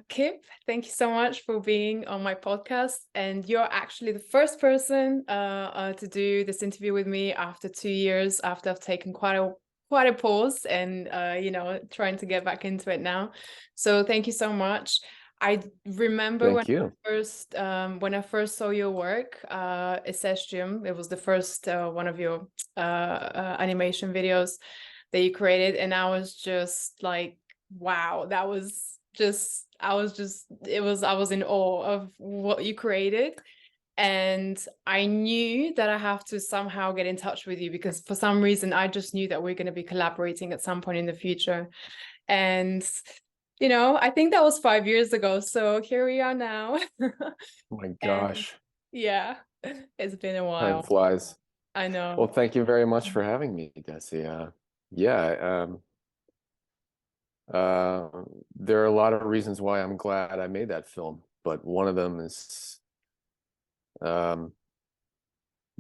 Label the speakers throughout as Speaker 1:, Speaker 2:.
Speaker 1: Kipp, thank you so much for being on my podcast. And you're actually the first person to do this interview with me after 2 years, after I've taken quite a pause and trying to get back into it now. So thank you so much. I remember when I first saw your work, Ixestum. It was the first one of your animation videos that you created, and I was just like, wow, I was in awe of what you created. And I knew that I have to somehow get in touch with you, because for some reason I just knew that we're going to be collaborating at some point in the future. And I think that was 5 years ago, so here we are now.
Speaker 2: Oh my gosh.
Speaker 1: Yeah, it's been a while.
Speaker 2: Time flies.
Speaker 1: I know.
Speaker 2: Well, thank you very much for having me, Desi. There are a lot of reasons why I'm glad I made that film, but one of them is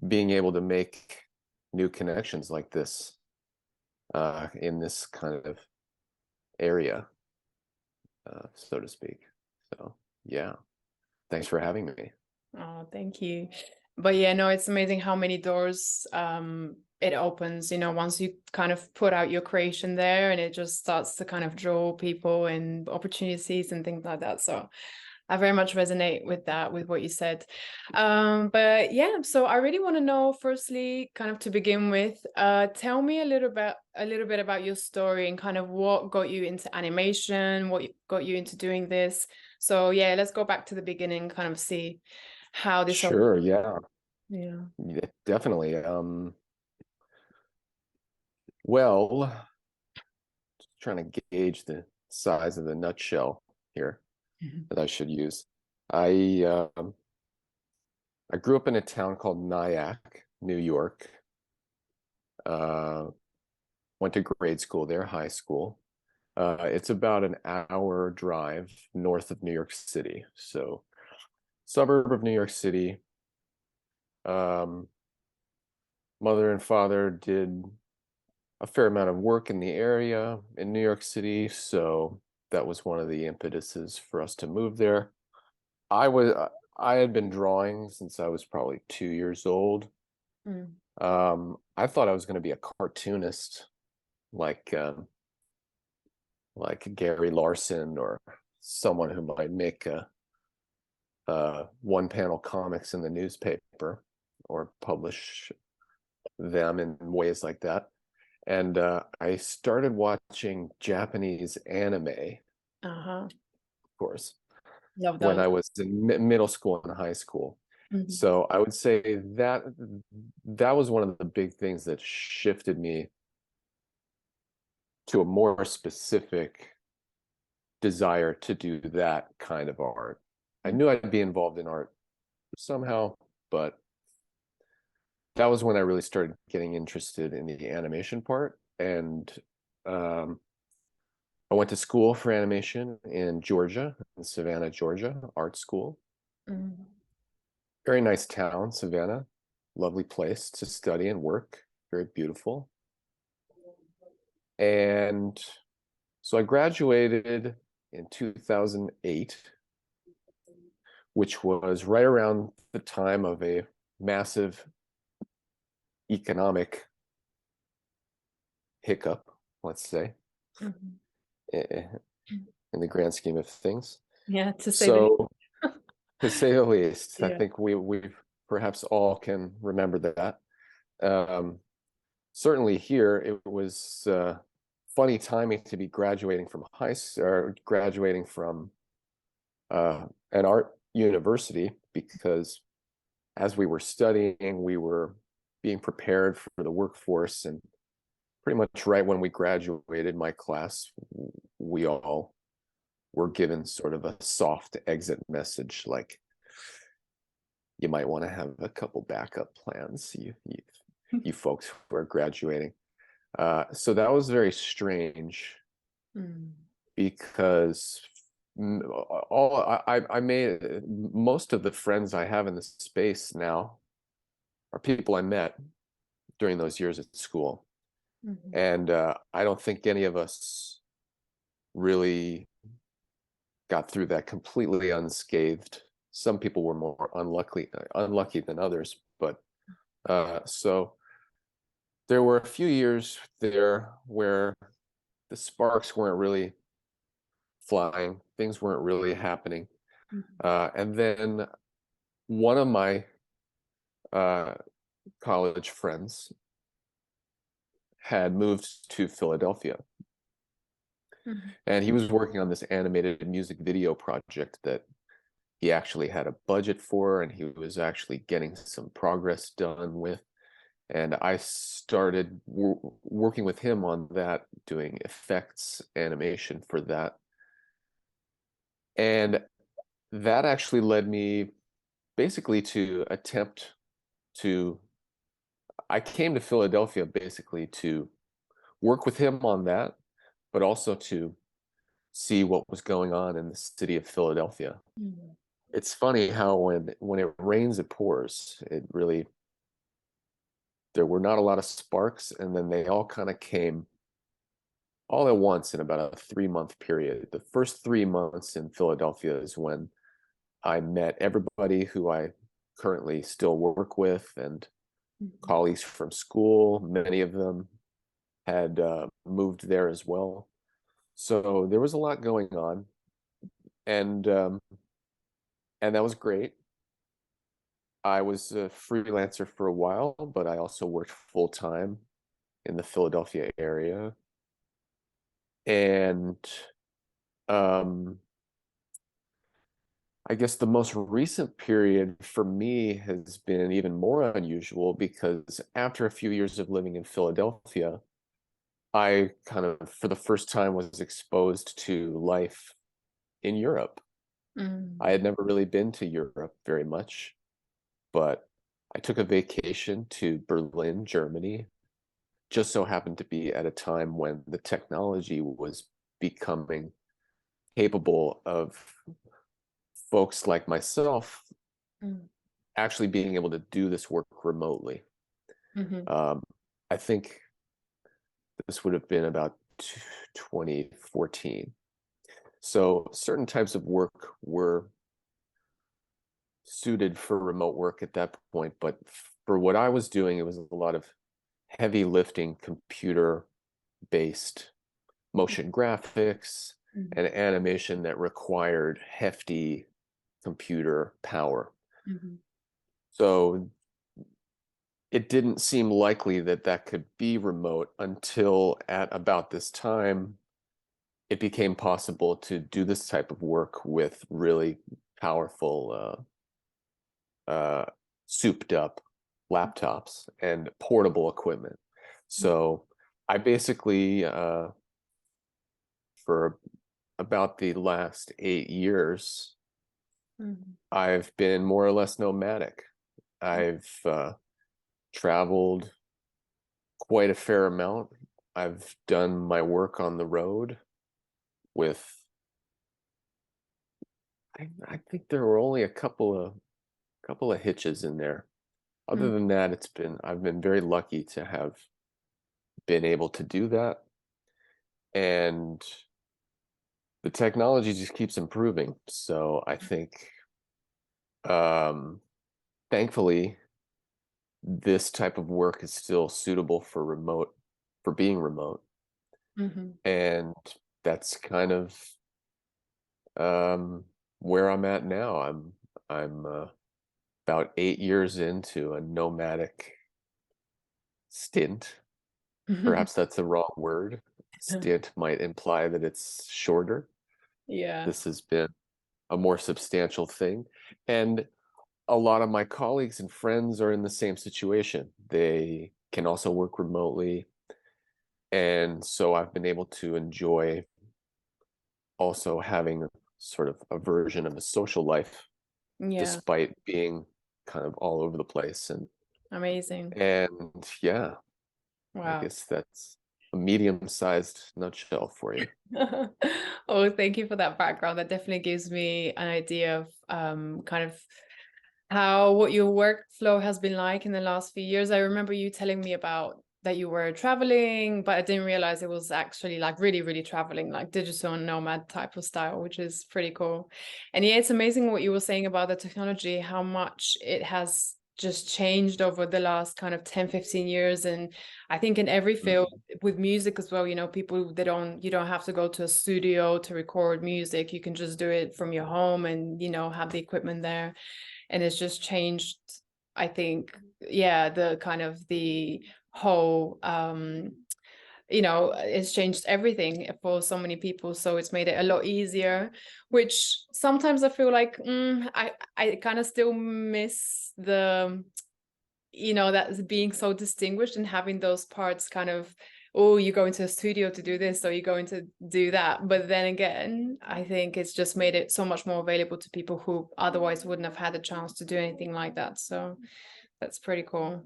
Speaker 2: being able to make new connections like this in this kind of area, so to speak. So yeah, thanks for having me.
Speaker 1: Oh, thank you. But yeah, no, it's amazing how many doors it opens, once you kind of put out your creation there, and it just starts to kind of draw people and opportunities and things like that. So I very much resonate with that, with what you said. But yeah, so I really want to know, firstly, kind of to begin with, tell me a little bit about your story and kind of what got you into animation, what got you into doing this. So yeah, let's go back to the beginning, kind of see how this.
Speaker 2: Sure,
Speaker 1: yeah,
Speaker 2: definitely. Well, just trying to gauge the size of the nutshell here that I should use. I grew up in a town called Nyack, New York. Went to grade school there, high school. It's about an hour drive north of New York City, so suburb of New York City. Mother and father did a fair amount of work in the area in New York City, so that was one of the impetuses for us to move there. I had been drawing since I was probably 2 years old. I thought I was going to be a cartoonist, like Gary Larson, or someone who might make one-panel comics in the newspaper or publish them in ways like that. And I started watching Japanese anime, of course, when I was in middle school and high school. So I would say that was one of the big things that shifted me to a more specific desire to do that kind of art. I knew I'd be involved in art somehow, but that was when I really started getting interested in the animation part. And I went to school for animation in Georgia, in Savannah, Georgia, art school. Very nice town, Savannah. Lovely place to study and work. Very beautiful. And so I graduated in 2008, which was right around the time of a massive economic hiccup, let's say. in the grand scheme of things.
Speaker 1: Yeah, to say the
Speaker 2: So, to say the least, I
Speaker 1: yeah.
Speaker 2: think we perhaps all can remember that. Certainly here, it was funny timing to be graduating from high school, or graduating from an art university, because as we were studying, we were being prepared for the workforce, and pretty much right when we graduated, my class, we all were given sort of a soft exit message, like, you might want to have a couple backup plans, you folks who are graduating. So that was very strange, because I made most of the friends I have in this space now are people I met during those years at school. And I don't think any of us really got through that completely unscathed. Some people were more unlucky than others, but so there were a few years there where the sparks weren't really flying, things weren't really happening. And then one of my college friends had moved to Philadelphia, and he was working on this animated music video project that he actually had a budget for, and he was actually getting some progress done with. And I started working with him on that, doing effects animation for that. And that actually led me basically to attempt to, I came to Philadelphia basically to work with him on that, but also to see what was going on in the city of Philadelphia. It's funny how when it rains, it pours. It really, there were not a lot of sparks, and then they all kind of came all at once in about a 3-month period. The first 3 months in Philadelphia is when I met everybody who I currently still work with, and colleagues from school. Many of them had moved there as well. So there was a lot going on, and that was great. I was a freelancer for a while, but I also worked full time in the Philadelphia area. And I guess the most recent period for me has been even more unusual, because after a few years of living in Philadelphia, I kind of, for the first time, was exposed to life in Europe. I had never really been to Europe very much, but I took a vacation to Berlin, Germany. Just so happened to be at a time when the technology was becoming capable of folks like myself actually being able to do this work remotely. I think this would have been about 2014. So certain types of work were suited for remote work at that point, but for what I was doing, it was a lot of heavy lifting, computer based motion graphics and animation that required hefty computer power. So it didn't seem likely that that could be remote until at about this time it became possible to do this type of work with really powerful souped up laptops and portable equipment. So I basically for about the last 8 years I've been more or less nomadic. I've traveled quite a fair amount. I've done my work on the road with, I think there were only a couple of hitches in there. Other than that, I've been very lucky to have been able to do that. And the technology just keeps improving. So I think thankfully this type of work is still suitable for being remote. And that's kind of Where I'm at now, I'm about 8 years into a nomadic stint. Perhaps that's the wrong word. Stint might imply that it's shorter.
Speaker 1: Yeah.
Speaker 2: This has been a more substantial thing. And a lot of my colleagues and friends are in the same situation. They can also work remotely. And so I've been able to enjoy also having sort of a version of a social life,
Speaker 1: Yeah.
Speaker 2: despite being kind of all over the place.
Speaker 1: Amazing.
Speaker 2: And yeah, I
Speaker 1: Wow.
Speaker 2: guess that's a medium-sized nutshell for you.
Speaker 1: Oh, thank you for that background. That definitely gives me an idea of kind of how what your workflow has been like in the last few years. I remember you telling me about that you were traveling, but I didn't realize it was actually like really, really traveling, like digital nomad type of style, which is pretty cool. And yeah, it's amazing what you were saying about the technology, how much it has just changed over the last kind of 10, 15 years. And I think in every field with music as well, you know, people, you don't have to go to a studio to record music. You can just do it from your home and, you know, have the equipment there. And it's just changed, I think, yeah, the kind of the whole you know, it's changed everything for so many people, so it's made it a lot easier, which sometimes I feel like I kind of still miss the, you know, that being so distinguished and having those parts kind of, oh, you go into a studio to do this or you go into do that. But then again, I think it's just made it so much more available to people who otherwise wouldn't have had a chance to do anything like that. So that's pretty cool.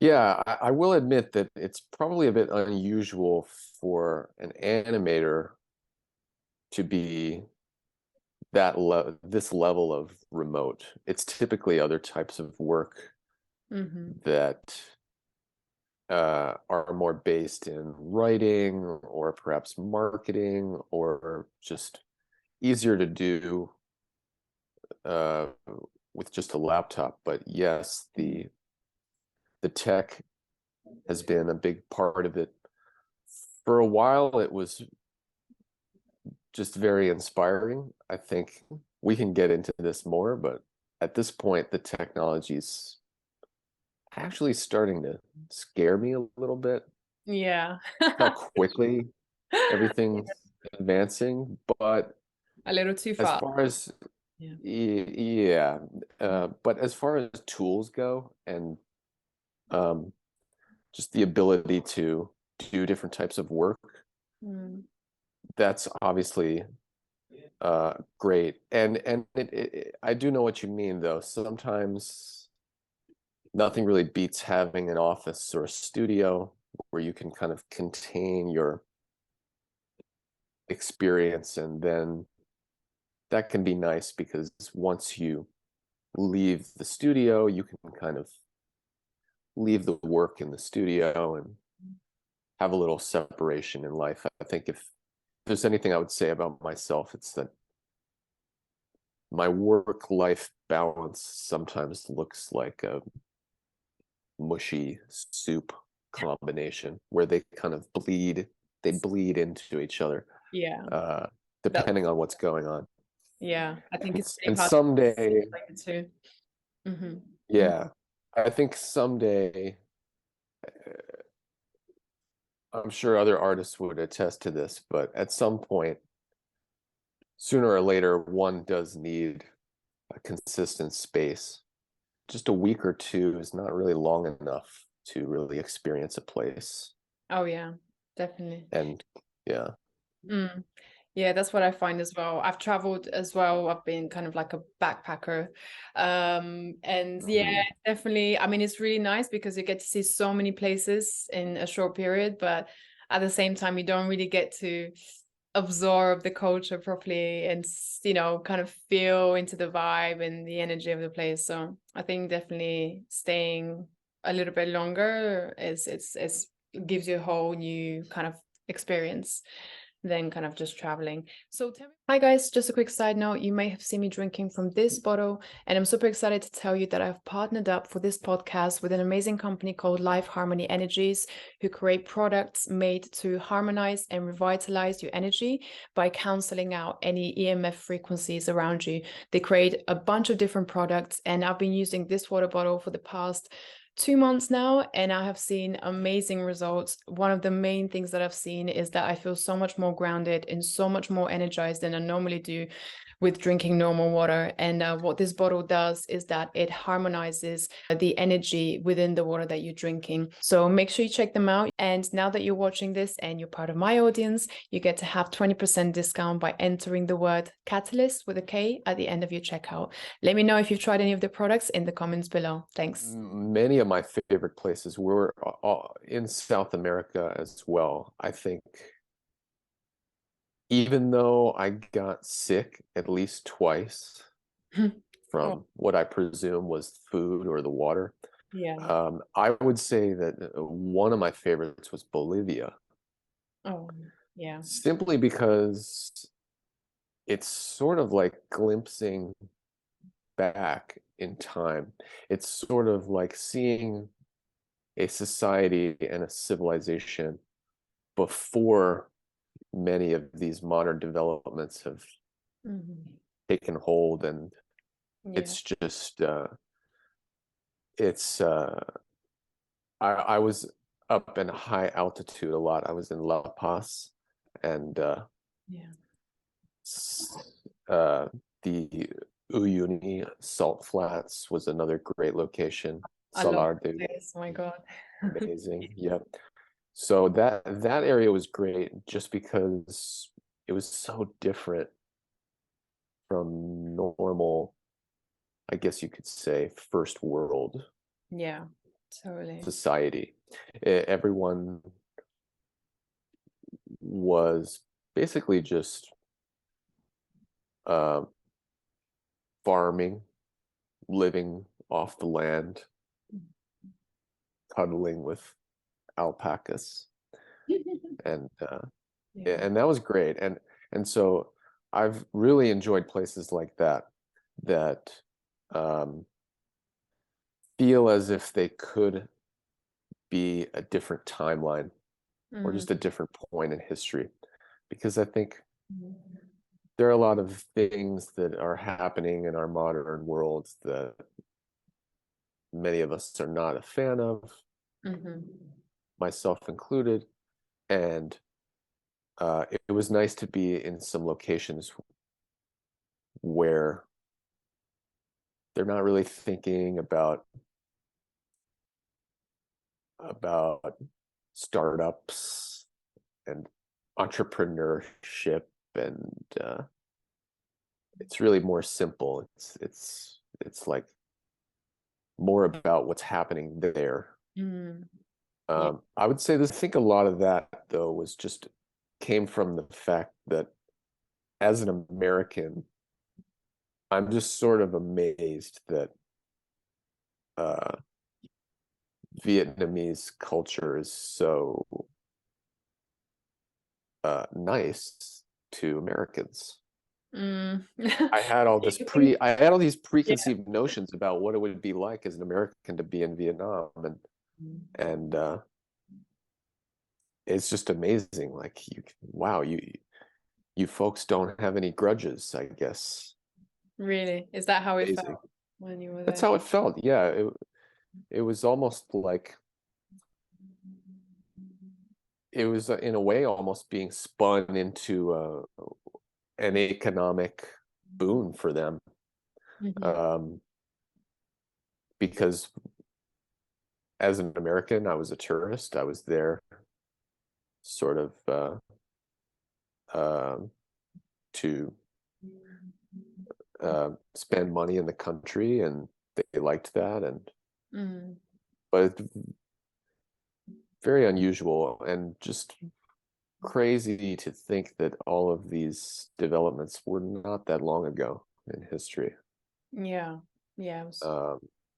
Speaker 2: Yeah, I will admit that it's probably a bit unusual for an animator to be this level of remote. It's typically other types of work that are more based in writing or perhaps marketing or just easier to do uh, with just a laptop. But yes, the tech has been a big part of it. For a while, it was just very inspiring. I think we can get into this more, but at this point, the technology's actually starting to scare me a little bit.
Speaker 1: Yeah.
Speaker 2: How quickly everything's advancing, but
Speaker 1: A little too
Speaker 2: as
Speaker 1: far.
Speaker 2: far as
Speaker 1: Yeah.
Speaker 2: yeah, but as far as tools go and um, just the ability to do different types of work, that's obviously great. And I do know what you mean, though. Sometimes nothing really beats having an office or a studio where you can kind of contain your experience, and then that can be nice because once you leave the studio, you can kind of leave the work in the studio and have a little separation in life. I think if there's anything I would say about myself, it's that my work-life balance sometimes looks like a mushy soup combination where they kind of bleed into each other,
Speaker 1: Yeah. That,
Speaker 2: depending on what's going on.
Speaker 1: yeah. I think it's
Speaker 2: And
Speaker 1: pretty hard to
Speaker 2: someday,
Speaker 1: like it too.
Speaker 2: yeah, I think someday, I'm sure other artists would attest to this, but at some point, sooner or later, one does need a consistent space. Just a week or two is not really long enough to really experience a place.
Speaker 1: Oh yeah, definitely.
Speaker 2: And yeah.
Speaker 1: Mm. Yeah, that's what I find as well. I've traveled as well. I've been kind of like a backpacker. And yeah,
Speaker 2: Mhm.
Speaker 1: definitely. I mean, it's really nice because you get to see so many places in a short period, but at the same time, you don't really get to absorb the culture properly and, you know, kind of feel into the vibe and the energy of the place. So I think definitely staying a little bit longer is, it's gives you a whole new kind of experience. than kind of just traveling. So hi guys, just a quick side note, you may have seen me drinking from this bottle, and I'm super excited to tell you that I've partnered up for this podcast with an amazing company called Life Harmony Energies, who create products made to harmonize and revitalize your energy by canceling out any EMF frequencies around you. They create a bunch of different products, and I've been using this water bottle for the past 2 months now, and I have seen amazing results. One of the main things that I've seen is that I feel so much more grounded and so much more energized than I normally do with drinking normal water. And what this bottle does is that it harmonizes the energy within the water that you're drinking. So make sure you check them out. And now that you're watching this and you're part of my audience, you get to have 20% discount by entering the word Katalyst with a K at the end of your checkout. Let me know if you've tried any of the products in the comments below. Thanks.
Speaker 2: Many of my favorite places were in South America as well. I think even though I got sick at least twice from what I presume was food or the water,
Speaker 1: Yeah.
Speaker 2: I would say that one of my favorites was Bolivia.
Speaker 1: Oh, yeah.
Speaker 2: Simply because it's sort of like glimpsing back in time. It's sort of like seeing a society and a civilization before many of these modern developments have taken hold, and it's just I was up in high altitude a lot. I was in La Paz, and the Uyuni Salt Flats was another great location.
Speaker 1: I love
Speaker 2: Salar de
Speaker 1: this. Oh my God.
Speaker 2: amazing. Yep. So that area was great just because it was so different from normal, I guess you could say, first world
Speaker 1: Yeah, totally.
Speaker 2: society. Everyone was basically just farming, living off the land, cuddling with alpacas, and and that was great. And so I've really enjoyed places like that that feel as if they could be a different timeline or just a different point in history, because I think there are a lot of things that are happening in our modern world that many of us are not a fan of, myself included. And it was nice to be in some locations where they're not really thinking about startups and entrepreneurship, and it's really more simple. It's like more about what's happening there. I would say this. I think a lot of that though was just came from the fact that as an American, I'm just sort of amazed that Vietnamese culture is so nice to Americans. I had all these preconceived notions about what it would be like as an American to be in Vietnam, and it's just amazing. Like, wow, you folks don't have any grudges, I guess.
Speaker 1: Really? Is that how it felt when you were there?
Speaker 2: That's how it felt. Yeah, it was almost like it was in a way almost being spun into an economic boon for them, because as an American, I was a tourist. I was there sort of to spend money in the country, and they liked that. And but it's very unusual and just crazy to think that all of these developments were not that long ago in history.
Speaker 1: Yeah.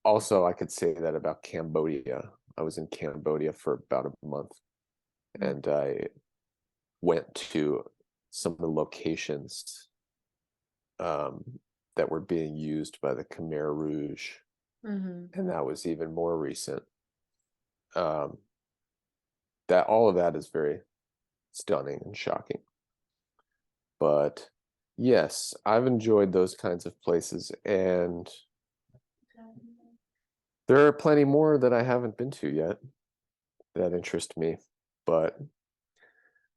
Speaker 2: Also, I could say that about Cambodia. I was in Cambodia for about a month, and I went to some of the locations that were being used by the Khmer Rouge, and that was even more recent. That all of that is very stunning and shocking. But yes, I've enjoyed those kinds of places, and there are plenty more that I haven't been to yet that interest me. But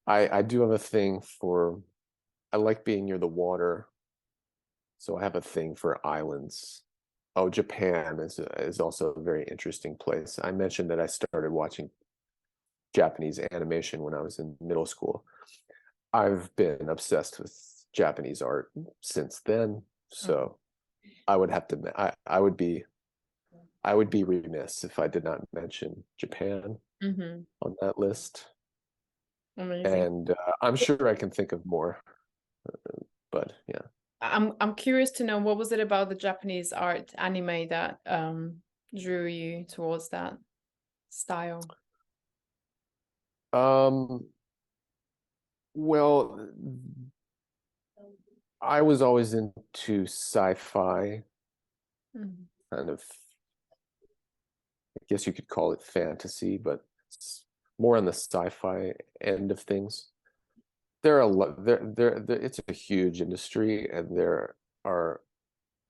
Speaker 2: I do have a thing for, I like being near the water, so I have a thing for islands. Oh, Japan is also a very interesting place. I mentioned that I started watching Japanese animation when I was in middle school. I've been obsessed with Japanese art since then, so I would have to, I would be remiss if I did not mention Japan on that list.
Speaker 1: Amazing.
Speaker 2: And I'm sure I can think of more, but yeah.
Speaker 1: I'm curious to know, what was it about the Japanese art anime that drew you towards that style?
Speaker 2: Well, I was always into sci-fi, kind of, I guess you could call it fantasy, but it's more on the sci-fi end of things. There are a lot, it's a huge industry, and there are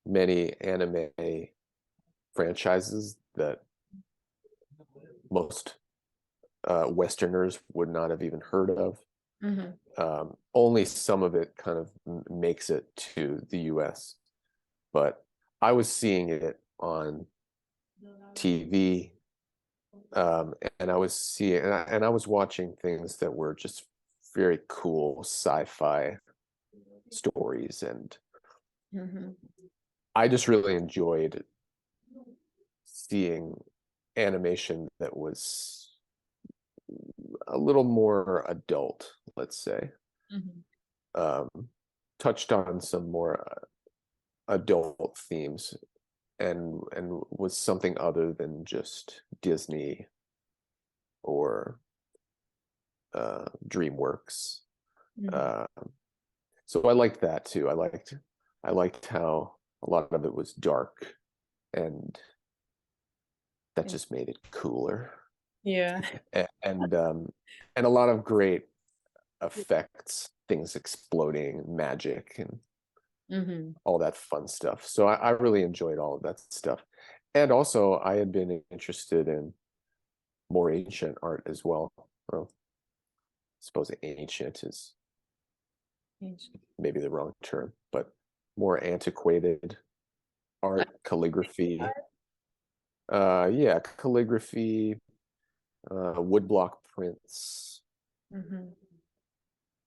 Speaker 2: many anime franchises that most Westerners would not have even heard of. Only some of it kind of makes it to the US, but I was seeing it on TV, and I was seeing, and I was watching things that were just very cool sci-fi stories, and I just really enjoyed seeing animation that was a little more adult, let's say. Touched on some more adult themes, and was something other than just Disney or DreamWorks. So I liked that too. I liked how a lot of it was dark, and that just made it cooler.
Speaker 1: Yeah.
Speaker 2: And a lot of great effects, things exploding, magic, and all that fun stuff. So I really enjoyed all of that stuff. And also I had been interested in more ancient art as well. Well, I suppose ancient is maybe the wrong term, but more antiquated art, calligraphy. Yeah, calligraphy, woodblock prints,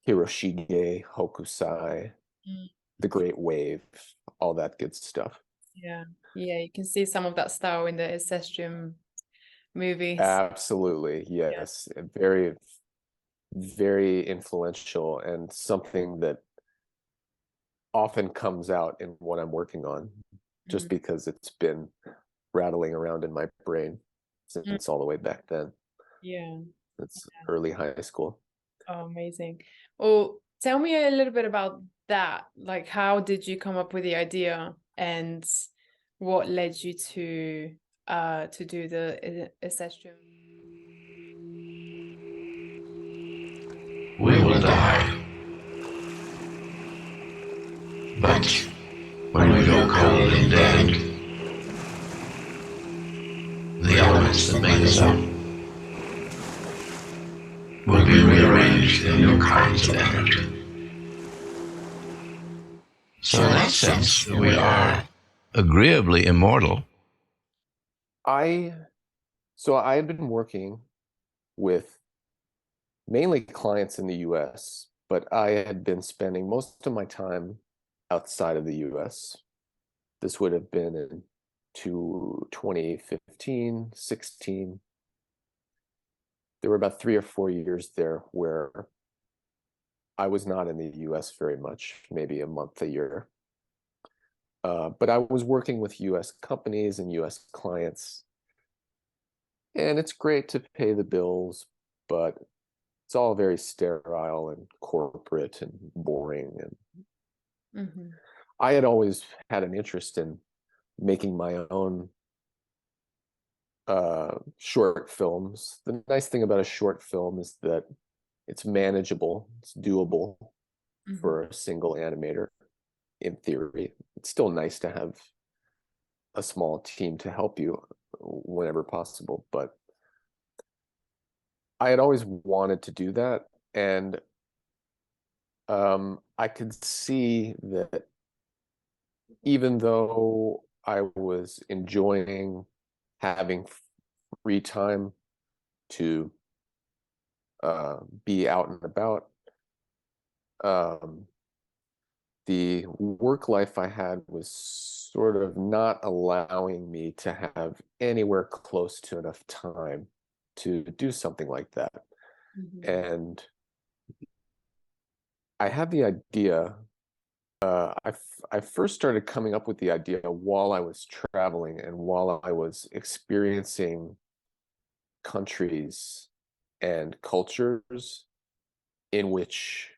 Speaker 2: Hiroshige, Hokusai, the Great Wave, all that good stuff.
Speaker 1: Yeah, you can see some of that style in the Ixestum movies.
Speaker 2: Absolutely, yes. Very, very influential, and something that often comes out in what I'm working on, just because it's been rattling around in my brain since all the way back then.
Speaker 1: Yeah.
Speaker 2: It's early high school.
Speaker 1: Oh, amazing. Well, tell me a little bit about that. Like, how did you come up with the idea, and what led you to do the Ixestum?
Speaker 3: We will die. But when we go cold and dead, the elements that make us up will be rearranged in new kinds of energy. So in that sense, we are agreeably immortal.
Speaker 2: So I had been working with mainly clients in the US, but I had been spending most of my time outside of the US. This would have been in 2015, 16. There were about 3 or 4 years there where I was not in the US very much, maybe a month a year. But I was working with US companies and US clients. And it's great to pay the bills, but it's all very sterile and corporate and boring. And I had always had an interest in making my own short films. The nice thing about a short film is that it's manageable, it's doable for a single animator in theory. It's still nice to have a small team to help you whenever possible, but I had always wanted to do that, and I could see that even though I was enjoying having free time to be out and about, the work life I had was sort of not allowing me to have anywhere close to enough time to do something like that. And I had the idea, I first started coming up with the idea while I was traveling and while I was experiencing countries and cultures in which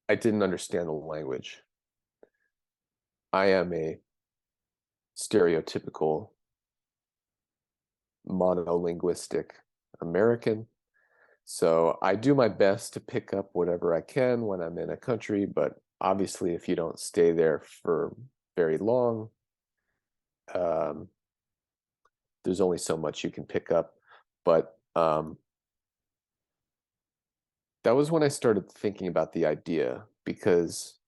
Speaker 2: I didn't understand the language. I am a stereotypical monolinguistic American, so I do my best to pick up whatever I can when I'm in a country, but obviously if you don't stay there for very long, there's only so much you can pick up. But that was when I started thinking about the idea, because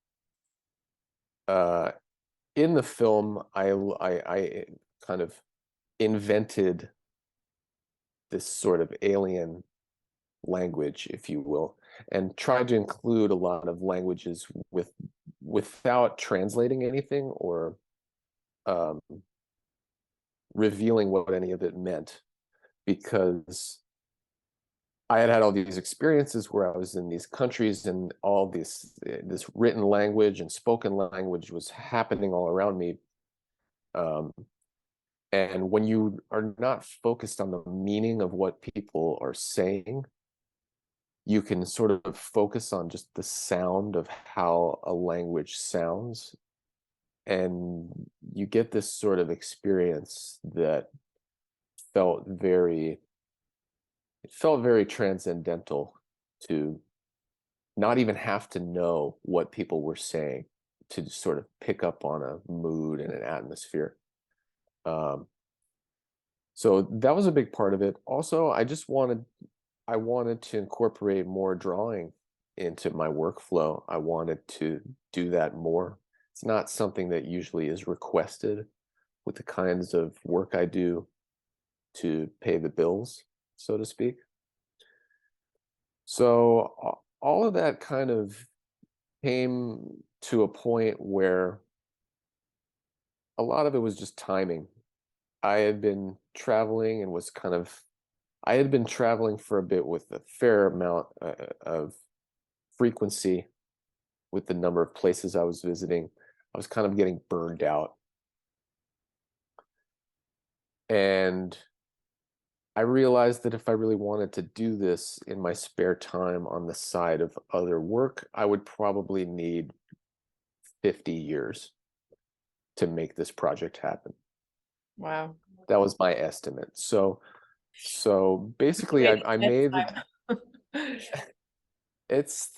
Speaker 2: in the film, I kind of invented this sort of alien language, if you will, and tried to include a lot of languages without translating anything or revealing what any of it meant, because I had had all these experiences where I was in these countries and all this written language and spoken language was happening all around me. And when you are not focused on the meaning of what people are saying, you can sort of focus on just the sound of how a language sounds. And you get this sort of experience that felt very transcendental, to not even have to know what people were saying to sort of pick up on a mood and an atmosphere. So that was a big part of it. Also, I wanted to incorporate more drawing into my workflow. I wanted to do that more. It's not something that usually is requested with the kinds of work I do to pay the bills, so to speak. So all of that kind of came to a point where a lot of it was just timing. I had been traveling and I had been traveling for a bit with a fair amount of frequency with the number of places I was visiting. I was kind of getting burned out. And I realized that if I really wanted to do this in my spare time on the side of other work, I would probably need 50 years to make this project happen.
Speaker 1: Wow.
Speaker 2: That was my estimate. So basically I made it's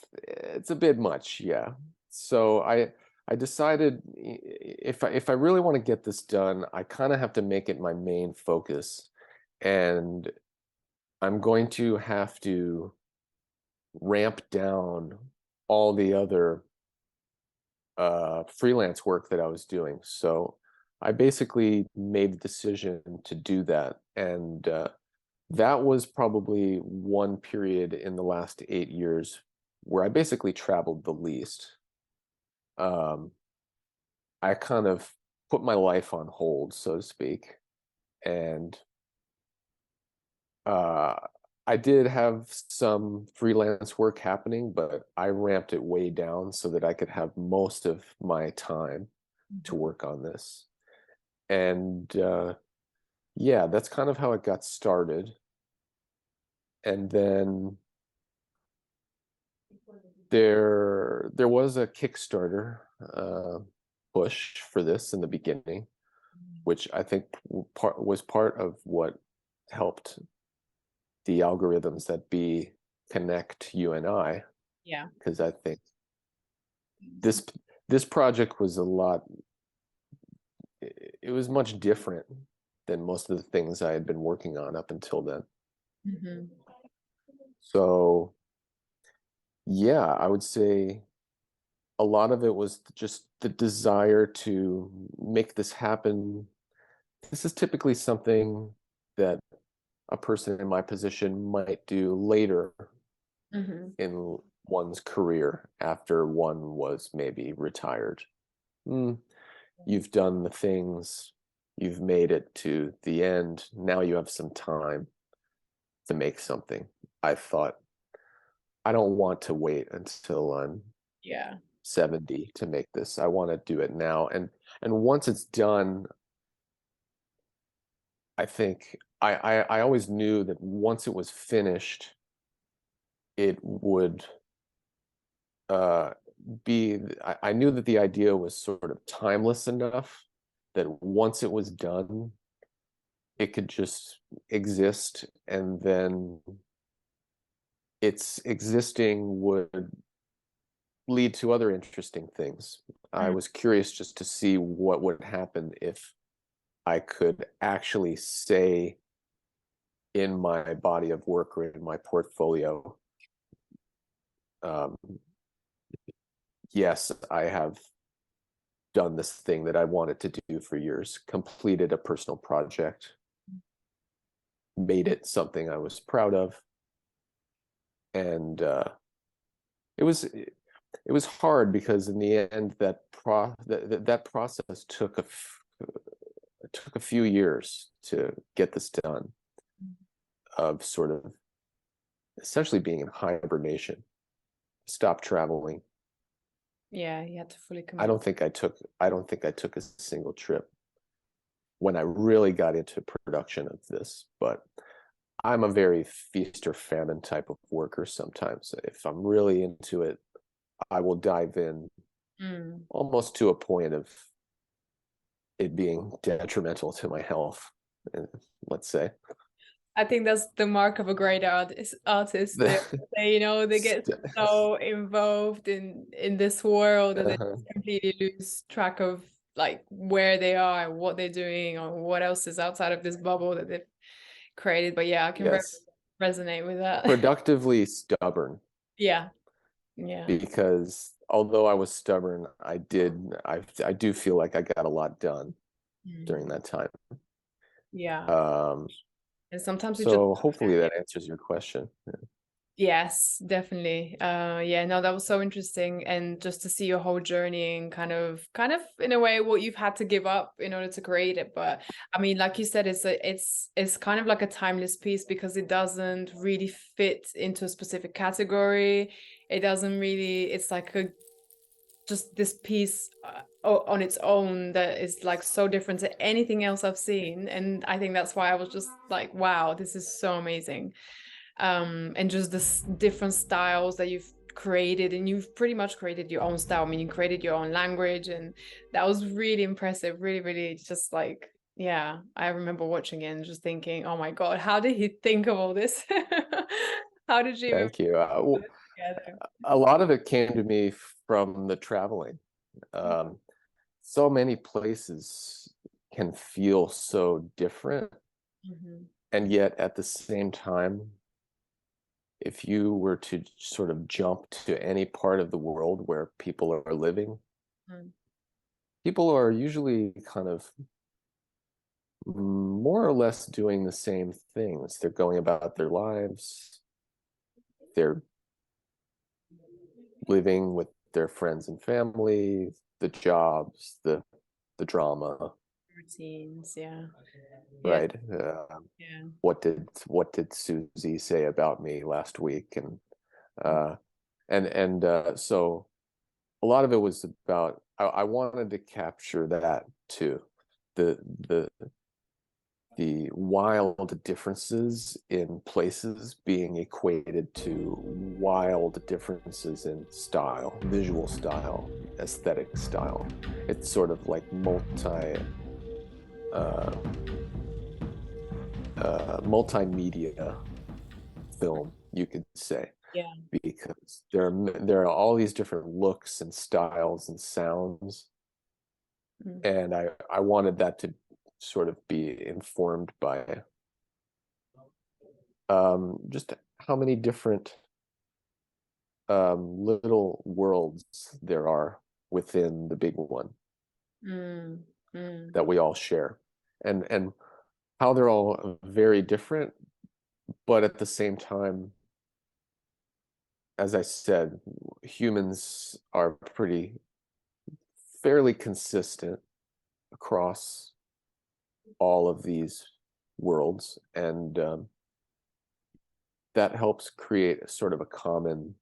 Speaker 2: a bit much, yeah. So I decided if I really want to get this done, I kind of have to make it my main focus, and I'm going to have to ramp down all the other freelance work that I was doing. So I basically made the decision to do that, and that was probably one period in the last 8 years where I basically traveled the least. I kind of put my life on hold, so to speak, and I did have some freelance work happening, but I ramped it way down so that I could have most of my time to work on this. And yeah, that's kind of how it got started. And then there was a Kickstarter push for this in the beginning, which I think was part of what helped the algorithms that connect you and I.
Speaker 1: Yeah.
Speaker 2: Because I think this project was it was much different than most of the things I had been working on up until then.
Speaker 1: Mm-hmm.
Speaker 2: So yeah, I would say a lot of it was just the desire to make this happen. This is typically something that a person in my position might do later in one's career, after one was maybe retired. You've done the things, you've made it to the end, now you have some time to make something. I thought, I don't want to wait until I'm 70 to make this. I want to do it now. And once it's done, I think I always knew that once it was finished, it would I knew that the idea was sort of timeless enough that once it was done, it could just exist, and then its existing would lead to other interesting things. I was curious just to see what would happen if I could actually say in my body of work or in my portfolio, yes, I have done this thing that I wanted to do for years, completed a personal project, made it something I was proud of. And it was hard because in the end, that process took a few years to get this done, of sort of essentially being in hibernation, stop traveling.
Speaker 1: Yeah, you had to fully commit.
Speaker 2: I don't think I took a single trip when I really got into production of this, but I'm a very feast or famine type of worker sometimes. If I'm really into it, I will dive in almost to a point of it being detrimental to my health, let's say.
Speaker 1: I think that's the mark of a great artist. They get so involved in this world that they completely lose track of like where they are and what they're doing or what else is outside of this bubble that they've created. But yeah, I can resonate with that.
Speaker 2: Productively stubborn.
Speaker 1: Yeah.
Speaker 2: Because although I was stubborn, I do feel like I got a lot done during that time.
Speaker 1: Yeah. And sometimes
Speaker 2: so hopefully that answers your question.
Speaker 1: Yes, definitely. No, that was so interesting, and just to see your whole journey and kind of in a way what you've had to give up in order to create it. But I mean, like you said, it's kind of like a timeless piece because it doesn't really fit into a specific category. It doesn't really. It's like just this piece on its own that is like so different to anything else I've seen, and I think that's why I was just like, wow, this is so amazing. And just the different styles that you've created, and you've pretty much created your own style. I mean, you created your own language, and that was really impressive. Really, really, just like, yeah, I remember watching it and just thinking, oh my God, how did he think of all this? How did you?
Speaker 2: Thank you. A lot of it came to me from the traveling. So many places can feel so different, and yet at the same time, if you were to sort of jump to any part of the world where people are living, people are usually kind of more or less doing the same things. They're going about their lives. They're living with their friends and family, the jobs, the drama,
Speaker 1: routines.
Speaker 2: Right. What did Susie say about me last week? And so a lot of it was about, I wanted to capture that too, the the wild differences in places being equated to wild differences in style, visual style, aesthetic style. It's sort of like multimedia film, you could say,
Speaker 1: Yeah.
Speaker 2: because there are all these different looks and styles and sounds, and I wanted that to sort of be informed by just how many different little worlds there are within the big one that we all share, and how they're all very different, but at the same time, as I said, humans are fairly consistent across all of these worlds, and that helps create a sort of a common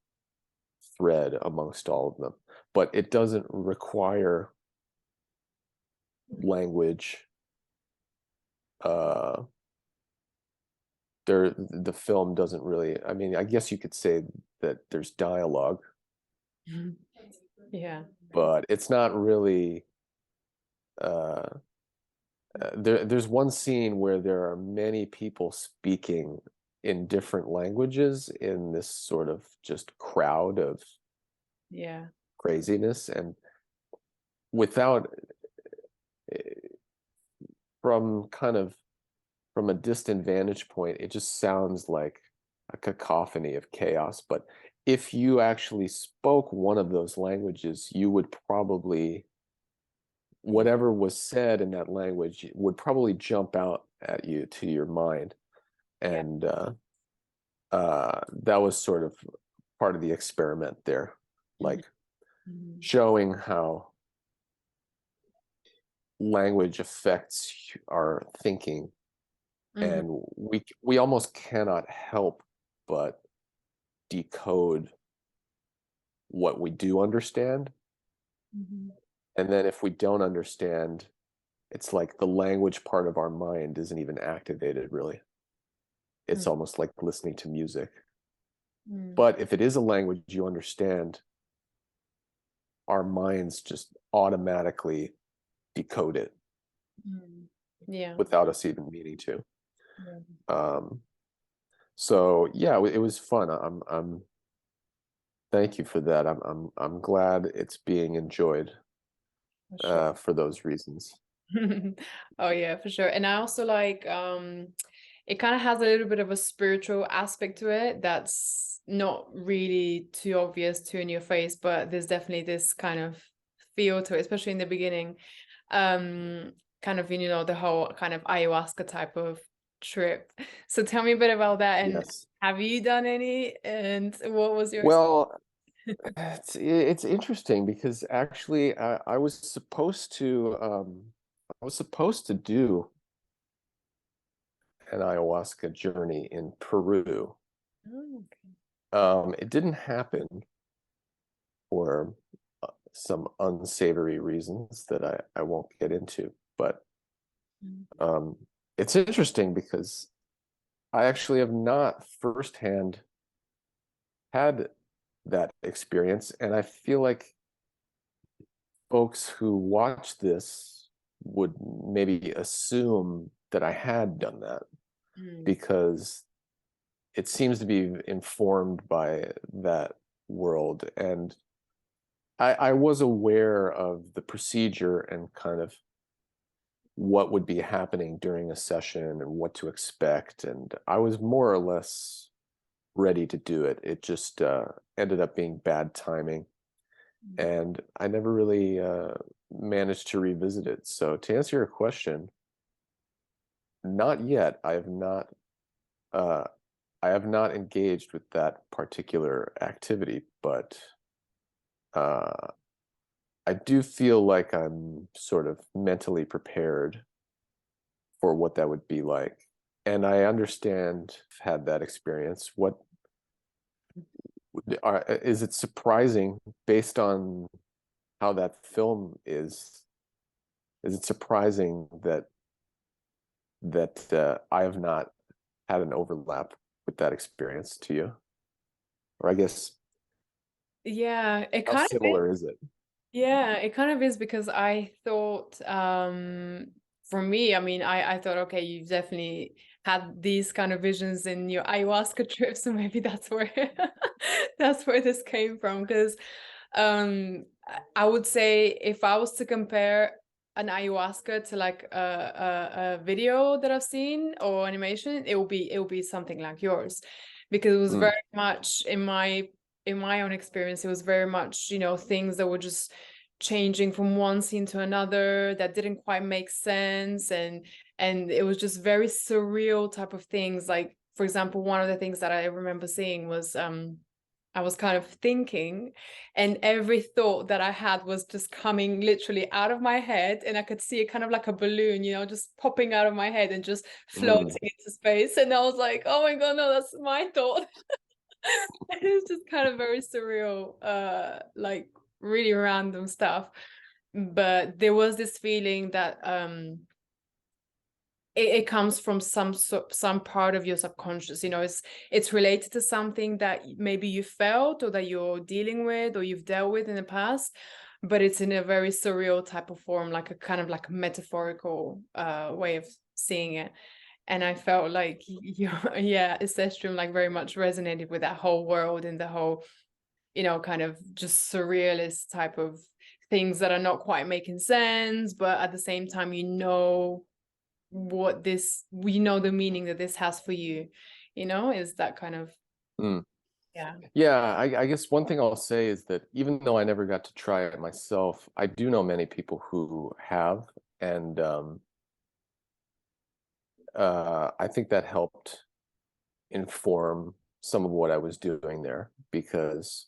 Speaker 2: thread amongst all of them. But it doesn't require language. The film doesn't really, I mean, I guess you could say that there's dialogue.
Speaker 1: Yeah.
Speaker 2: But it's not really there's one scene where there are many people speaking in different languages in this sort of just crowd of craziness, and without from a distant vantage point, it just sounds like a cacophony of chaos. But if you actually spoke one of those languages, you would probably, whatever was said in that language would probably jump out at you to your mind. And that was sort of part of the experiment there, like showing how language affects our thinking. And we almost cannot help but decode what we do understand. And then if we don't understand, it's like the language part of our mind isn't even activated, really. It's almost like listening to music. But if it is a language you understand, our minds just automatically decode it without us even meaning to. So yeah, it was fun. I'm thank you for that. I'm glad it's being enjoyed for those reasons.
Speaker 1: Oh yeah, for sure. And I also like it kind of has a little bit of a spiritual aspect to it that's not really too obvious, too in your face, but there's definitely this kind of feel to it, especially in the beginning. Kind of, you know, the whole kind of ayahuasca type of trip. So tell me a bit about that, and have you done any, and what was your
Speaker 2: it's interesting because actually I was supposed to do an ayahuasca journey in Peru. It didn't happen for some unsavory reasons that I won't get into, but it's interesting because I actually have not firsthand had that experience, and I feel like folks who watch this would maybe assume that I had done that because it seems to be informed by that world. And I was aware of the procedure and kind of what would be happening during a session and what to expect, and I was more or less ready to do it. It just ended up being bad timing, and I never really managed to revisit it. So to answer your question, not yet. I have not engaged with that particular activity, but I do feel like I'm sort of mentally prepared for what that would be like. And I understand I've had that experience. What is it surprising based on how that film is it surprising that that I have not had an overlap with that experience to you, or I guess
Speaker 1: Yeah, it
Speaker 2: how
Speaker 1: kind of is.
Speaker 2: similar is it?
Speaker 1: Yeah, it kind of is because I thought, for me, I mean, I thought, okay, you've definitely had these kind of visions in your ayahuasca trip, so maybe that's where that's where this came from. Because I would say if I was to compare an ayahuasca to like a video that I've seen or animation, it will be something like yours, because it was
Speaker 2: Mm,
Speaker 1: very much in my own experience, it was very much, you know, things that were just changing from one scene to another that didn't quite make sense, and it was just very surreal type of things. Like, for example, one of the things that I remember seeing was I was kind of thinking, and every thought that I had was just coming literally out of my head, and I could see it kind of like a balloon, you know, just popping out of my head and just floating
Speaker 2: mm,
Speaker 1: into space. And I was like, oh my God, no, that's my thought. It was just kind of very surreal, like really random stuff. But there was this feeling that it comes from some part of your subconscious, you know, it's related to something that maybe you felt or that you're dealing with or you've dealt with in the past, but it's in a very surreal type of form, like a kind of like a metaphorical way of seeing it. And I felt like yeah, Ixestum like very much resonated with that whole world and the whole, you know, kind of just surrealist type of things that are not quite making sense, but at the same time, you know what this, we know the meaning that this has for you, you know, is that kind of,
Speaker 2: mm.
Speaker 1: yeah.
Speaker 2: Yeah, I guess one thing I'll say is that even though I never got to try it myself, I do know many people who have, and I think that helped inform some of what I was doing there, because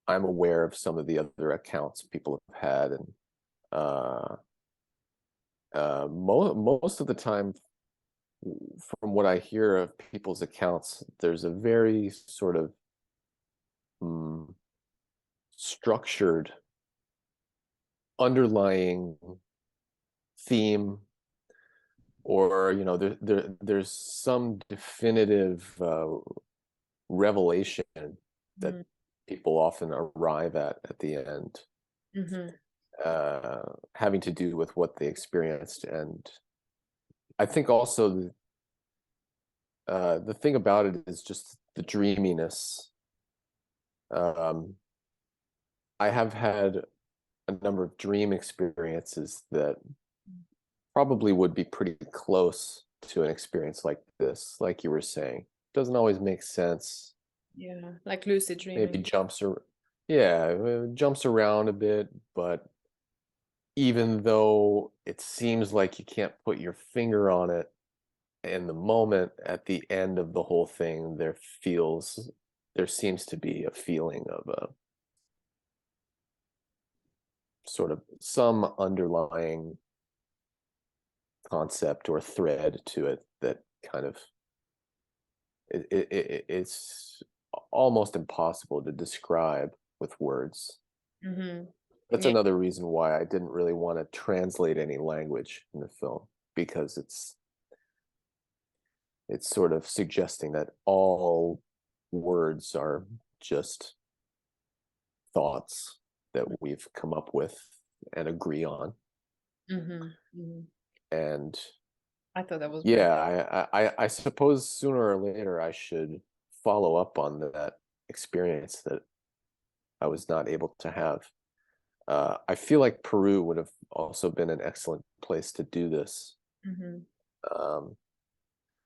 Speaker 2: I'm aware of some of the other accounts people have had, and uh, most of the time, from what I hear of people's accounts, there's a very sort of structured underlying theme, or you know, there's some definitive revelation that people often arrive at the end, having to do with what they experienced. And I think also the thing about it is just the dreaminess. I have had a number of dream experiences that probably would be pretty close to an experience like this. Like you were saying, doesn't always make sense.
Speaker 1: Yeah, like lucid
Speaker 2: Maybe
Speaker 1: dreaming.
Speaker 2: jumps around a bit, but even though it seems like you can't put your finger on it in the moment, at the end of the whole thing, there seems to be a feeling of a sort of some underlying concept or thread to it that kind of it's almost impossible to describe with words. That's
Speaker 1: Yeah.
Speaker 2: another reason why I didn't really want to translate any language in the film, because it's sort of suggesting that all words are just thoughts that we've come up with and agree on. And
Speaker 1: I thought that was brilliant.
Speaker 2: yeah, I suppose sooner or later I should follow up on that experience that I was not able to have. I feel like Peru would have also been an excellent place to do this. Um,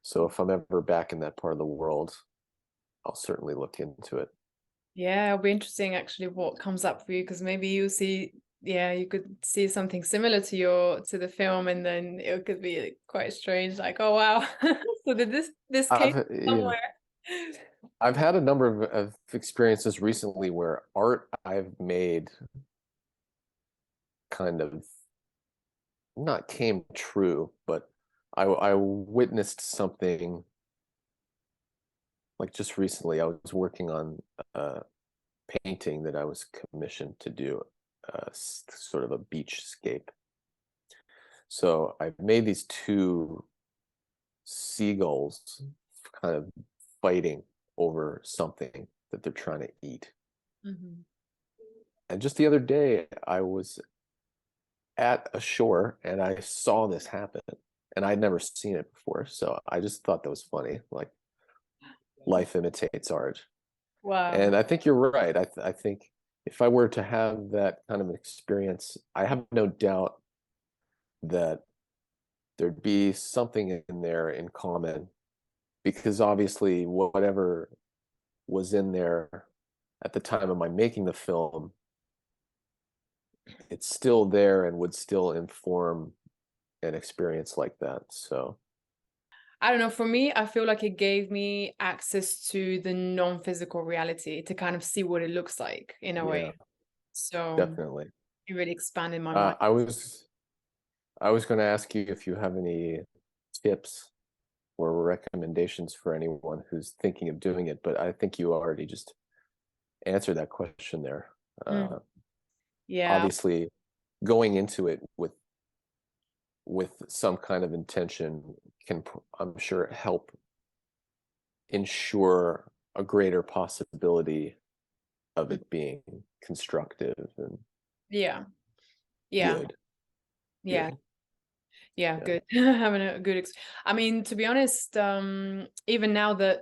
Speaker 2: so if I'm ever back in that part of the world, I'll certainly look into it.
Speaker 1: Yeah, it'll be interesting actually what comes up for you, because maybe you see, yeah, you could see something similar to the film, and then it could be like, quite strange, like, oh wow, so did this came
Speaker 2: Yeah,
Speaker 1: somewhere.
Speaker 2: I've had a number of experiences recently where art I've made kind of not came true, but I witnessed something. Like just recently, I was working on a painting that I was commissioned to do, sort of a beachscape. So I made these two seagulls kind of fighting over something that they're trying to eat.
Speaker 1: Mm-hmm.
Speaker 2: And just the other day, I was at a shore and I saw this happen, and I'd never seen it before. So I just thought that was funny. Like, life imitates art.
Speaker 1: Wow.
Speaker 2: And I think you're right. I think if I were to have that kind of experience, I have no doubt that there'd be something in there in common, because obviously whatever was in there at the time of my making the film, it's still there and would still inform an experience like that. So
Speaker 1: I don't know, for me, I feel like it gave me access to the non-physical reality to kind of see what it looks like in a way.
Speaker 2: yeah,
Speaker 1: So
Speaker 2: definitely.
Speaker 1: it really expanded my mind.
Speaker 2: I was going to ask you if you have any tips or recommendations for anyone who's thinking of doing it, but I think you already just answered that question there.
Speaker 1: Yeah.
Speaker 2: Obviously, going into it with some kind of intention can, I'm sure, help ensure a greater possibility of it being constructive and
Speaker 1: Yeah. Yeah.
Speaker 2: good.
Speaker 1: Yeah.
Speaker 2: Good.
Speaker 1: Yeah.
Speaker 2: Yeah.
Speaker 1: Good. Having a good I mean, to be honest, even now that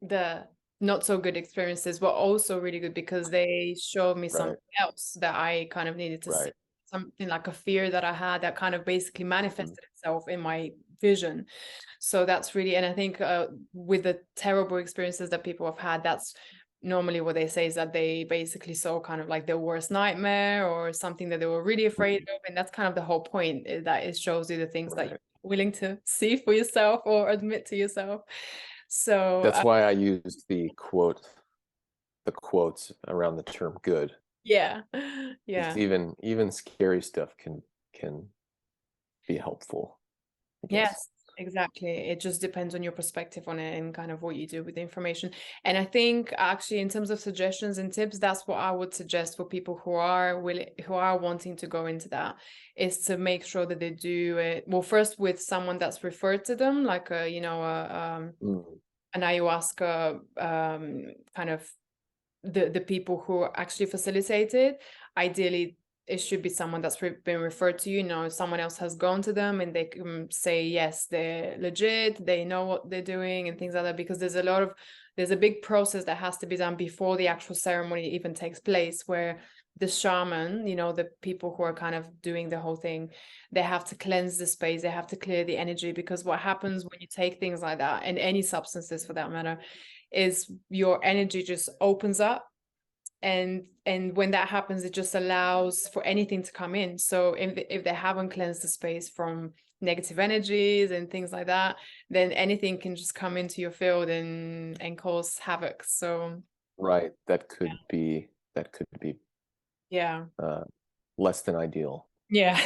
Speaker 1: the not so good experiences were also really good because they showed me
Speaker 2: Right.
Speaker 1: something else that I kind of needed to see.
Speaker 2: Right.
Speaker 1: Something like a fear that I had that kind of basically
Speaker 2: Mhm.
Speaker 1: manifested itself in my vision. So that's really, and I think with the terrible experiences that people have had, that's normally what they say is that they basically saw kind of like their worst nightmare or something that they were really afraid of. And that's kind of the whole point, that it shows you the things that
Speaker 2: Right.
Speaker 1: you're willing to see for yourself or admit to yourself. So
Speaker 2: That's why I used the quotes around the term good.
Speaker 1: yeah,
Speaker 2: Because
Speaker 1: yeah,
Speaker 2: even scary stuff can be helpful, I guess.
Speaker 1: yes, exactly. It just depends on your perspective on it and kind of what you do with the information. And I think actually in terms of suggestions and tips, that's what I would suggest for people who are wanting to go into that, is to make sure that they do it well first with someone that's referred to them, like a,
Speaker 2: Mm.
Speaker 1: an ayahuasca kind of the people who actually facilitate it. Ideally, it should be someone that's been referred to, someone else has gone to them and they can say yes, they're legit, they know what they're doing and things like that, because there's a big process that has to be done before the actual ceremony even takes place, where the shaman, the people who are kind of doing the whole thing, they have to cleanse the space, they have to clear the energy, because what happens when you take things like that, and any substances for that matter, is your energy just opens up, and when that happens, it just allows for anything to come in. So if they haven't cleansed the space from negative energies and things like that, then anything can just come into your field and cause havoc. So
Speaker 2: Right. That could be
Speaker 1: yeah,
Speaker 2: less than ideal.
Speaker 1: yeah.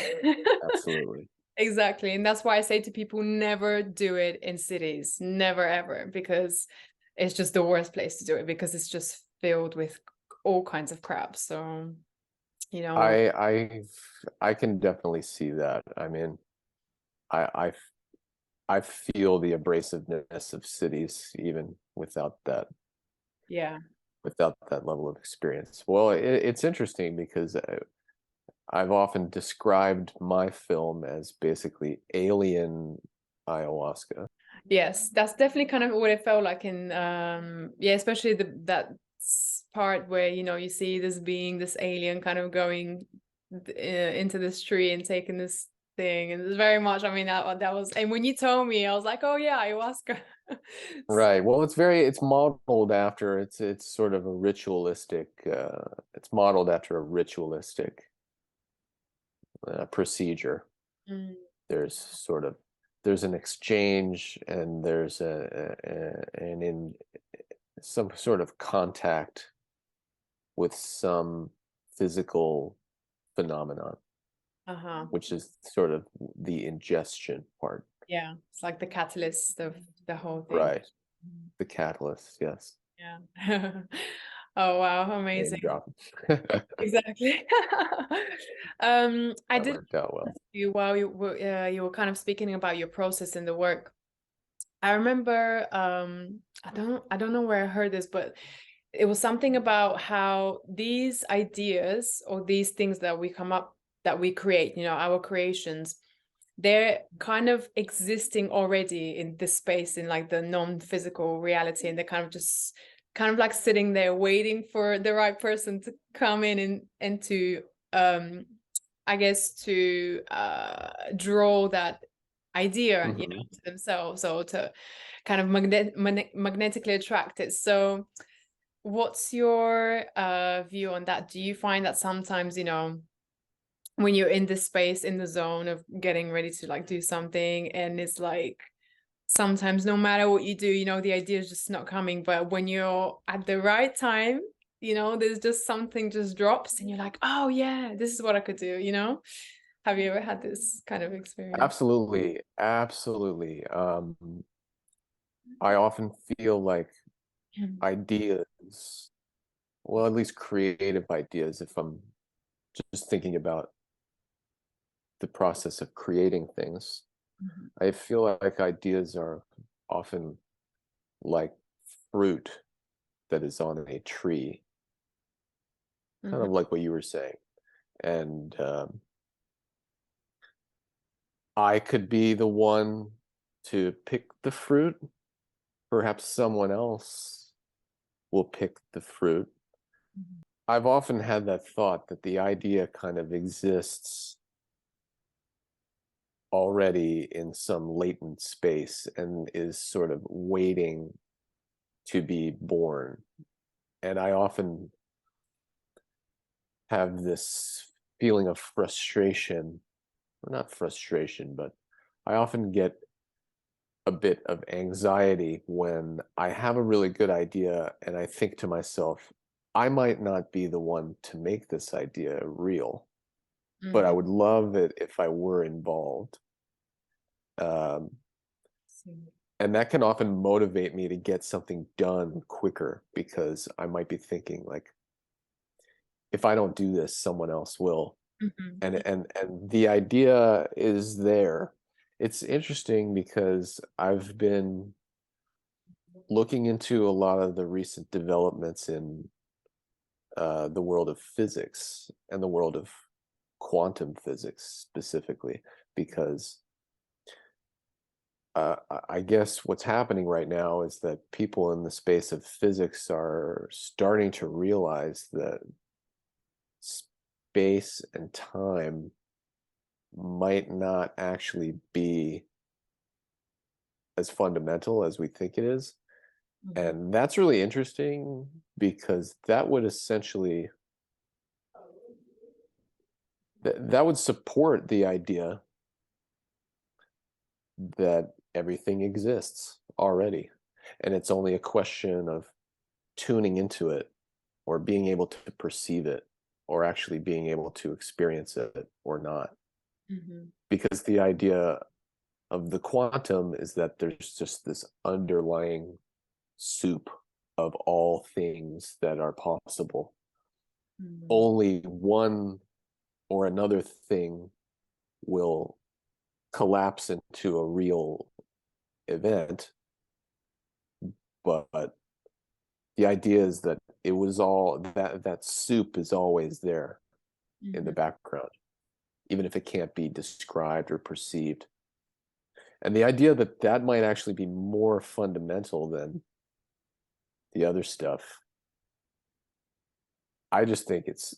Speaker 2: Absolutely.
Speaker 1: Exactly. And that's why I say to people, never do it in cities, never ever, because it's just the worst place to do it, because it's just filled with all kinds of crap. So
Speaker 2: I can definitely see that. I mean, I I feel the abrasiveness of cities even
Speaker 1: yeah.
Speaker 2: without that level of experience. Well, it's interesting because I've often described my film as basically alien ayahuasca.
Speaker 1: Yes, that's definitely kind of what it felt like in especially that part where you see this being, this alien kind of going into this tree and taking this thing, and it's very much, I mean, that was, and when you told me, I was like, oh yeah, ayahuasca.
Speaker 2: Right. Well, it's modeled after it's sort of a ritualistic it's modeled after a ritualistic procedure.
Speaker 1: Mm,
Speaker 2: There's an exchange, and there's an in some sort of contact with some physical phenomenon,
Speaker 1: uh-huh.
Speaker 2: which is sort of the ingestion part.
Speaker 1: Yeah, it's like the catalyst of the whole thing.
Speaker 2: Right. The catalyst, yes.
Speaker 1: Yeah. Oh wow,
Speaker 2: Name
Speaker 1: amazing.
Speaker 2: drop.
Speaker 1: Exactly. I
Speaker 2: That
Speaker 1: did
Speaker 2: worked out well.
Speaker 1: you while you were kind of speaking about your process in the work. I remember I don't know where I heard this, but it was something about how these ideas or these things that we come up that we create, you know, our creations, they're kind of existing already in this space, in like the non-physical reality, and they're kind of just kind of like sitting there waiting for the right person to come in and to I guess to draw that idea, you know, to themselves, or to kind of magnetically attract it. So what's your view on that? Do you find that sometimes, you know, when you're in this space, in the zone of getting ready to like do something, and it's like sometimes no matter what you do, you know, the idea is just not coming, but when you're at the right time, you know, there's just something just drops and you're like, oh yeah, this is what I could do, you know? Have you ever had this kind of experience?
Speaker 2: Absolutely, absolutely. I often feel like ideas, well, at least creative ideas, if I'm just thinking about the process of creating things, I feel like ideas are often like fruit that is on a tree, kind of like what you were saying. And I could be the one to pick the fruit. Perhaps someone else will pick the fruit. I've often had that thought that the idea kind of exists already in some latent space and is sort of waiting to be born. And I often have this feeling of frustration, or not frustration, but I often get a bit of anxiety when I have a really good idea and I think to myself, I might not be the one to make this idea real, but I would love it if I were involved. And that can often motivate me to get something done quicker, because I might be thinking like, if I don't do this, someone else will. And the idea is there. It's interesting because I've been looking into a lot of the recent developments in the world of physics and the world of quantum physics specifically, because I guess what's happening right now is that people in the space of physics are starting to realize that space and time might not actually be as fundamental as we think it is. And that's really interesting, because that would essentially that would support the idea that everything exists already, and it's only a question of tuning into it, or being able to perceive it, or actually being able to experience it or not. Because the idea of the quantum is that there's just this underlying soup of all things that are possible. Only one or another thing will collapse into a real event, but the idea is that it was all that soup is always there in the background, even if it can't be described or perceived. And the idea that that might actually be more fundamental than the other stuff, I just think it's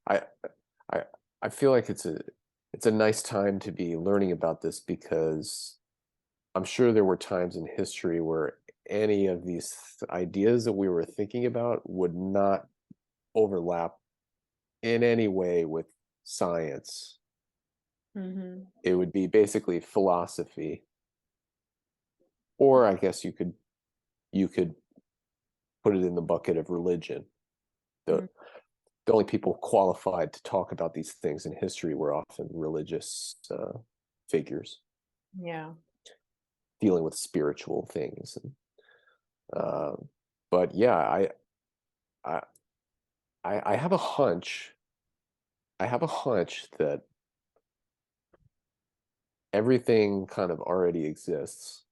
Speaker 2: I I I feel like it's a nice time to be learning about this, because I'm sure there were times in history where any of these ideas that we were thinking about would not overlap in any way with science. It would be basically philosophy, or I guess you could put it in the bucket of religion. The only people qualified to talk about these things in history were often religious figures.
Speaker 1: Yeah.
Speaker 2: Dealing with spiritual things. But yeah, I have a hunch. I have a hunch that everything kind of already exists,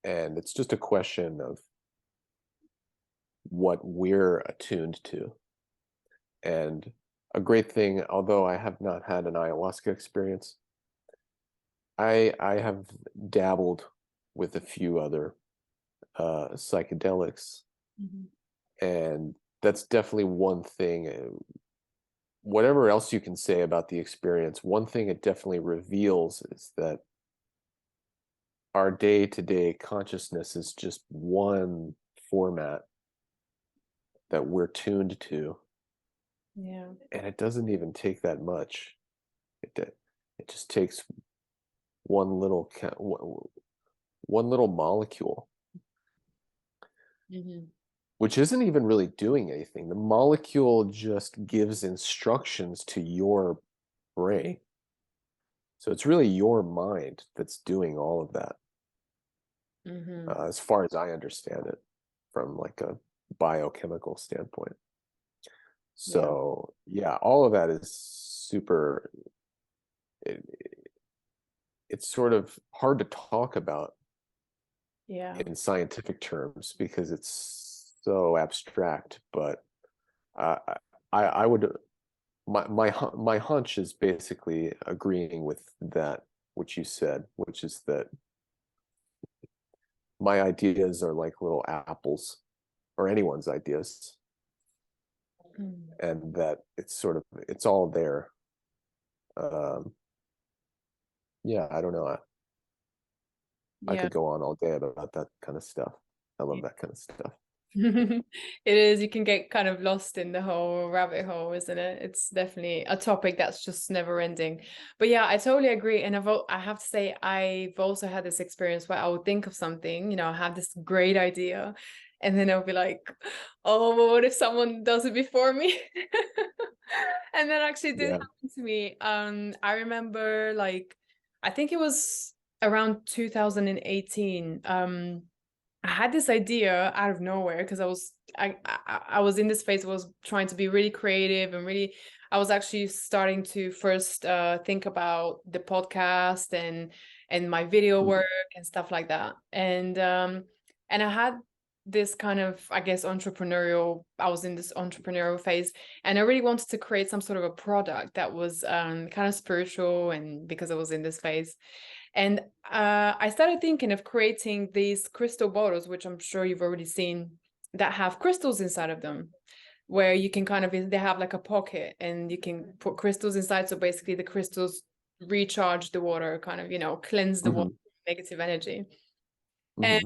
Speaker 2: and it's just a question of what we're attuned to. And a great thing, although I have not had an ayahuasca experience, I have dabbled with a few other psychedelics, and that's definitely one thing. Whatever else you can say about the experience, one thing it definitely reveals is that our day-to-day consciousness is just one format that we're tuned to.
Speaker 1: Yeah.
Speaker 2: And it doesn't even take that much. It just takes one little molecule, which isn't even really doing anything. The molecule just gives instructions to your brain. So it's really your mind that's doing all of that, as far as I understand it, from like a biochemical standpoint. So yeah, all of that is super, it's sort of hard to talk about in scientific terms because it's so abstract, but I would, my hunch is basically agreeing with that, which you said, which is that my ideas are like little apples, or anyone's ideas, and that it's sort of, it's all there. Yeah, I don't know. I could go on all day about that kind of stuff. I love that kind of stuff.
Speaker 1: It is, you can get kind of lost in the whole rabbit hole, isn't it? It's definitely a topic that's just never ending. But yeah, I totally agree. And I have to say, I've also had this experience where I would think of something, you know, I have this great idea, and then I'll be like, oh, well, what if someone does it before me? And that actually did happen to me. I remember, like, I think it was around 2018. I had this idea out of nowhere because I was in this phase, was trying to be really creative and really, I was actually starting to first think about the podcast and my video work and stuff like that. And I had this kind of, I guess, I was in this entrepreneurial phase, and I really wanted to create some sort of a product that was kind of spiritual, and because I was in this phase. And I started thinking of creating these crystal bottles, which I'm sure you've already seen, that have crystals inside of them, where you can kind of, they have like a pocket and you can put crystals inside. So basically the crystals recharge the water, kind of, you know, cleanse the water, negative energy. And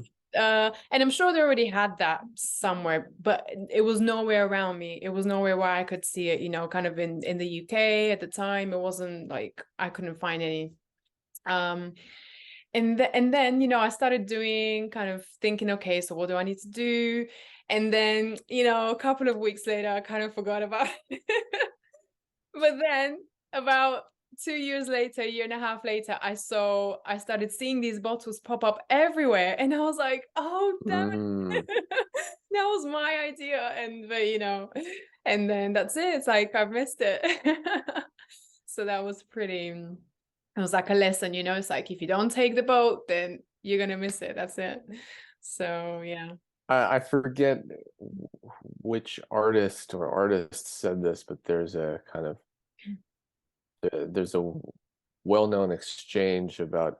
Speaker 1: I'm sure they already had that somewhere, but it was nowhere around me. It was nowhere where I could see it, you know, kind of in the UK at the time. It wasn't like, I couldn't find any. And then, you know, I started doing, kind of thinking, okay, so what do I need to do? And then, you know, a couple of weeks later, I kind of forgot about it. But then about 2 years later, a year and a half later, I started seeing these bottles pop up everywhere. And I was like, oh, damn it. That was my idea. But, you know, and then that's it. It's like, I've missed it. So that was pretty, it was like a lesson, you know, it's like, if you don't take the boat, then you're going to miss it. That's it. So, yeah.
Speaker 2: I forget which artist or artists said this, but there's a kind of, there's a well-known exchange about,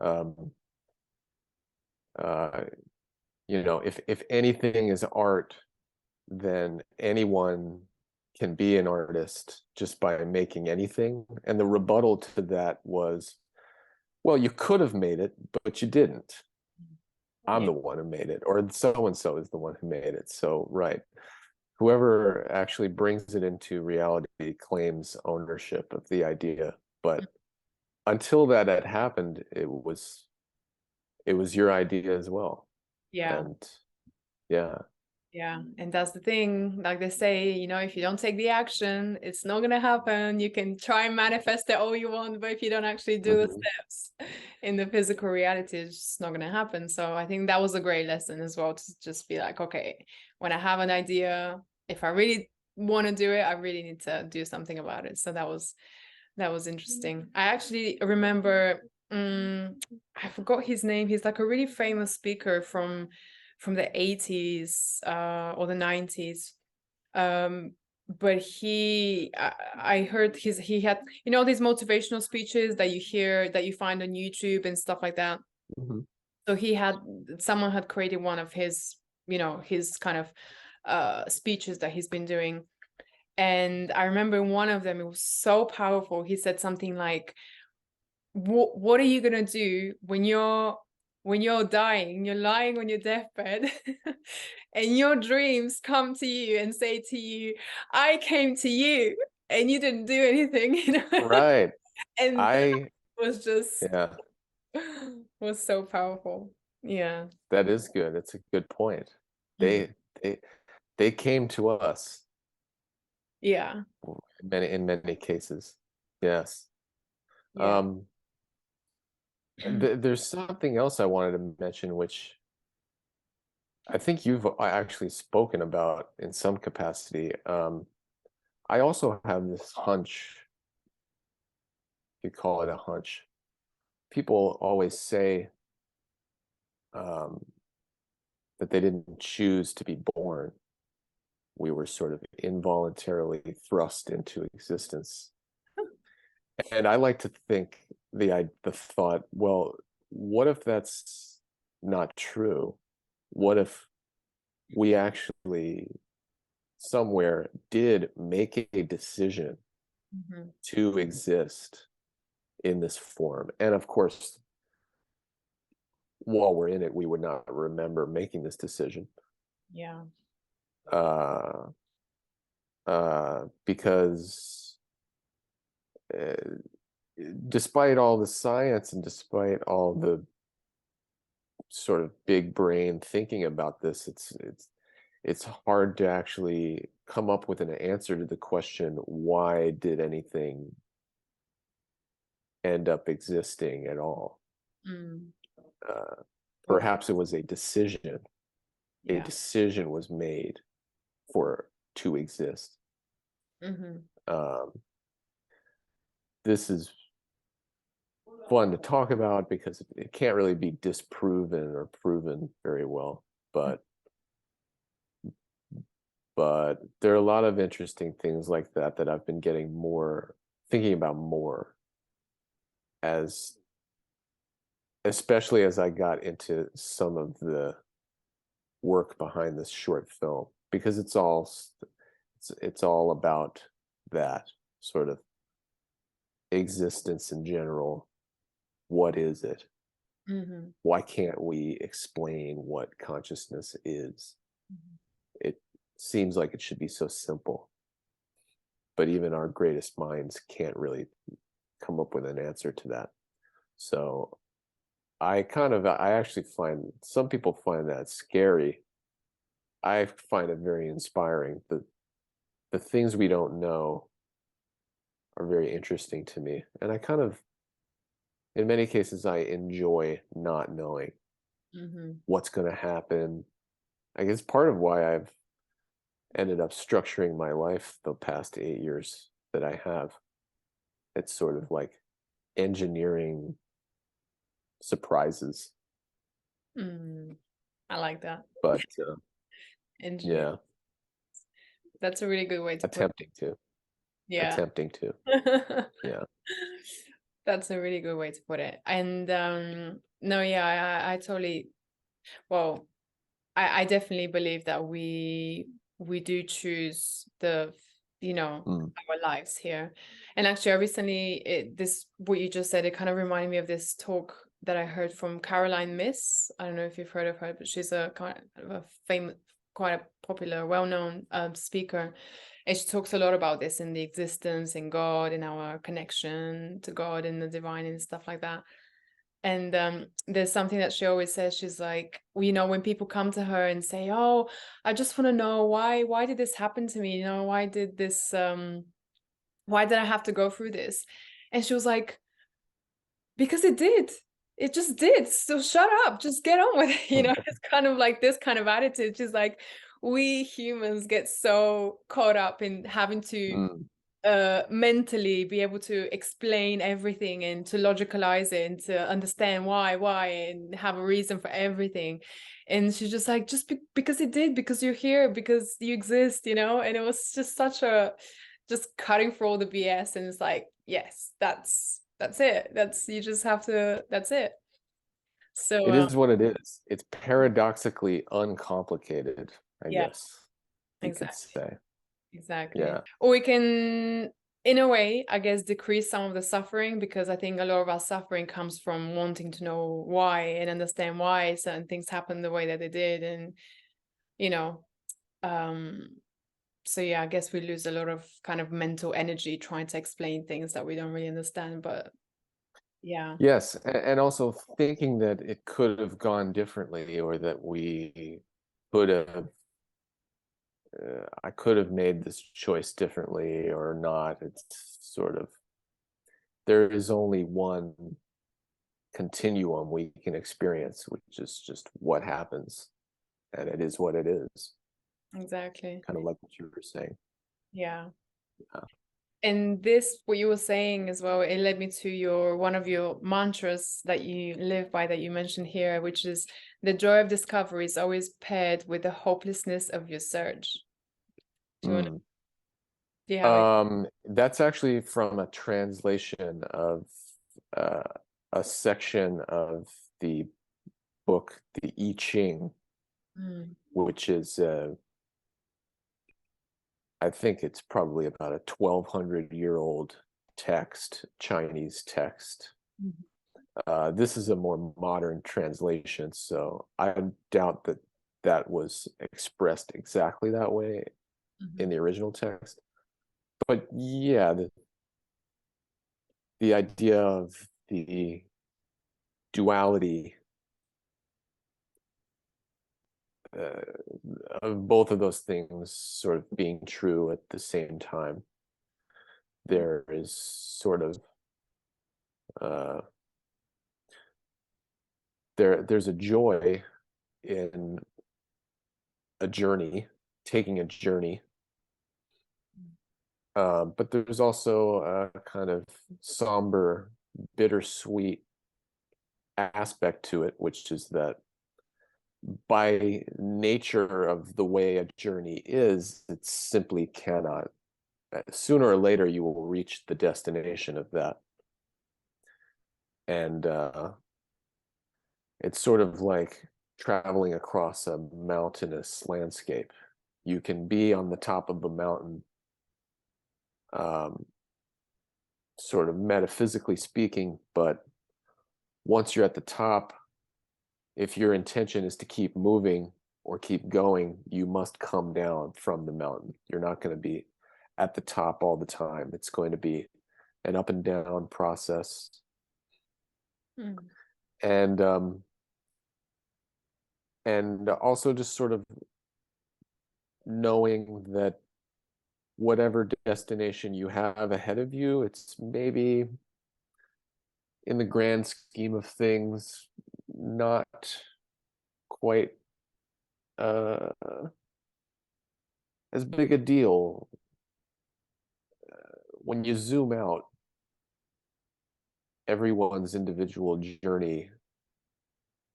Speaker 2: you know, if anything is art, then anyone can be an artist just by making anything. And the rebuttal to that was, well, you could have made it, but you didn't. I'm the one who made it, or so-and-so is the one who made it. So, right. Whoever actually brings it into reality claims ownership of the idea. But until that had happened, it was your idea as well.
Speaker 1: Yeah.
Speaker 2: And yeah.
Speaker 1: Yeah. And that's the thing, like they say, you know, if you don't take the action, it's not going to happen. You can try and manifest it all you want, but if you don't actually do the steps in the physical reality, it's just not going to happen. So I think that was a great lesson as well, to just be like, okay, when I have an idea, if I really want to do it, I really need to do something about it. So that was interesting. I actually remember, I forgot his name. He's like a really famous speaker from the 80s or the 90s. But I heard he had, you know, these motivational speeches that you hear, that you find on YouTube and stuff like that.
Speaker 2: Mm-hmm.
Speaker 1: So someone had created one of his, you know, his kind of speeches that he's been doing. And I remember one of them, it was so powerful. He said something like, what are you gonna do when you're dying, you're lying on your deathbed, and your dreams come to you and say to you, I came to you and you didn't do anything, you know?
Speaker 2: Right.
Speaker 1: And that
Speaker 2: I
Speaker 1: was just
Speaker 2: yeah,
Speaker 1: was so powerful. Yeah.
Speaker 2: that is good. It's a good point.
Speaker 1: Mm.
Speaker 2: They came to us
Speaker 1: Yeah.
Speaker 2: in many cases. Yes.
Speaker 1: Yeah.
Speaker 2: There's something else I wanted to mention, which I think you've actually spoken about in some capacity. I also have this hunch, if you call it a hunch. People always say that they didn't choose to be born. We were sort of involuntarily thrust into existence. And I like to think the thought, well, what if that's not true? What if we actually somewhere did make a decision to exist in this form? And of course, while we're in it, we would not remember making this decision.
Speaker 1: Yeah.
Speaker 2: Because despite all the science and despite all the sort of big brain thinking about this, it's hard to actually come up with an answer to the question, why did anything end up existing at all? Perhaps it was a decision.
Speaker 1: Yeah.
Speaker 2: A decision was made to exist. This is fun to talk about because it can't really be disproven or proven very well, but there are a lot of interesting things like that I've been thinking about more, especially as I got into some of the work behind this short film, because it's all about that sort of existence in general. What is it? Why can't we explain what consciousness is? It seems like it should be so simple, but even our greatest minds can't really come up with an answer to that. So I actually find some people find that scary. I find it very inspiring. The things we don't know are very interesting to me, and I kind of, in many cases, I enjoy not knowing what's going to happen. I guess part of why I've ended up structuring my life the past 8 years that I have. It's sort of like engineering surprises.
Speaker 1: I like that.
Speaker 2: But
Speaker 1: yeah, that's a really good way to
Speaker 2: attempting to. Yeah. Yeah.
Speaker 1: That's a really good way to put it. And no, yeah, I totally, well, I definitely believe that we do choose our lives here. And actually, I recently, what you just said, it kind of reminded me of this talk that I heard from Caroline Myss. I don't know if you've heard of her, but she's a kind of a famous, quite a popular, well-known speaker. And she talks a lot about this in the existence, in God, in our connection to God and the divine and stuff like that. And there's something that she always says. She's like, when people come to her and say, oh, I just want to know why did this happen to me? Why did I have to go through this? And she was like, because it did. It just did. So shut up, just get on with it. It's kind of like this kind of attitude. She's like, we humans get so caught up in having to mentally be able to explain everything and to logicalize it and to understand why and have a reason for everything. And she's just like, just because it did, because you're here, because you exist, you know. And it was just such a, just cutting through all the BS. And it's like, yes, that's it. You just have to, that's it. So
Speaker 2: it is what it is. It's paradoxically uncomplicated, I
Speaker 1: yeah,
Speaker 2: guess you could say.
Speaker 1: exactly.
Speaker 2: Yeah.
Speaker 1: Or we can, in a way, I guess, decrease some of the suffering, because I think a lot of our suffering comes from wanting to know why and understand why certain things happened the way that they did. And, you know, so yeah, I guess we lose a lot of kind of mental energy trying to explain things that we don't really understand. But yeah.
Speaker 2: Yes, and also thinking that it could have gone differently, or that we could have, I could have made this choice differently or not. It's sort of, there is only one continuum we can experience, which is just what happens, and it is what it is.
Speaker 1: Exactly.
Speaker 2: Kind of like what you were saying.
Speaker 1: Yeah.
Speaker 2: Yeah.
Speaker 1: And this, what you were saying as well, it led me to one of your mantras that you live by, that you mentioned here, which is the joy of discovery is always paired with the hopelessness of your search. Do you have it?
Speaker 2: That's actually from a translation of a section of the book, the I Ching, which is I think it's probably about a 1,200-year-old text, Chinese text. This is a more modern translation, so I doubt that that was expressed exactly that way in the original text. But yeah, the idea of the duality of both of those things sort of being true at the same time. There is sort of there's a joy in a journey, taking a journey, but there's also a kind of somber, bittersweet aspect to it, which is that by nature of the way a journey is, it simply cannot, sooner or later you will reach the destination of that. And it's sort of like traveling across a mountainous landscape. You can be on the top of the mountain, sort of metaphysically speaking, but once you're at the top, if your intention is to keep moving or keep going, you must come down from the mountain. You're not going to be at the top all the time. It's going to be an up and down process. And also just sort of knowing that whatever destination you have ahead of you, it's maybe in the grand scheme of things not quite as big a deal. When you zoom out, everyone's individual journey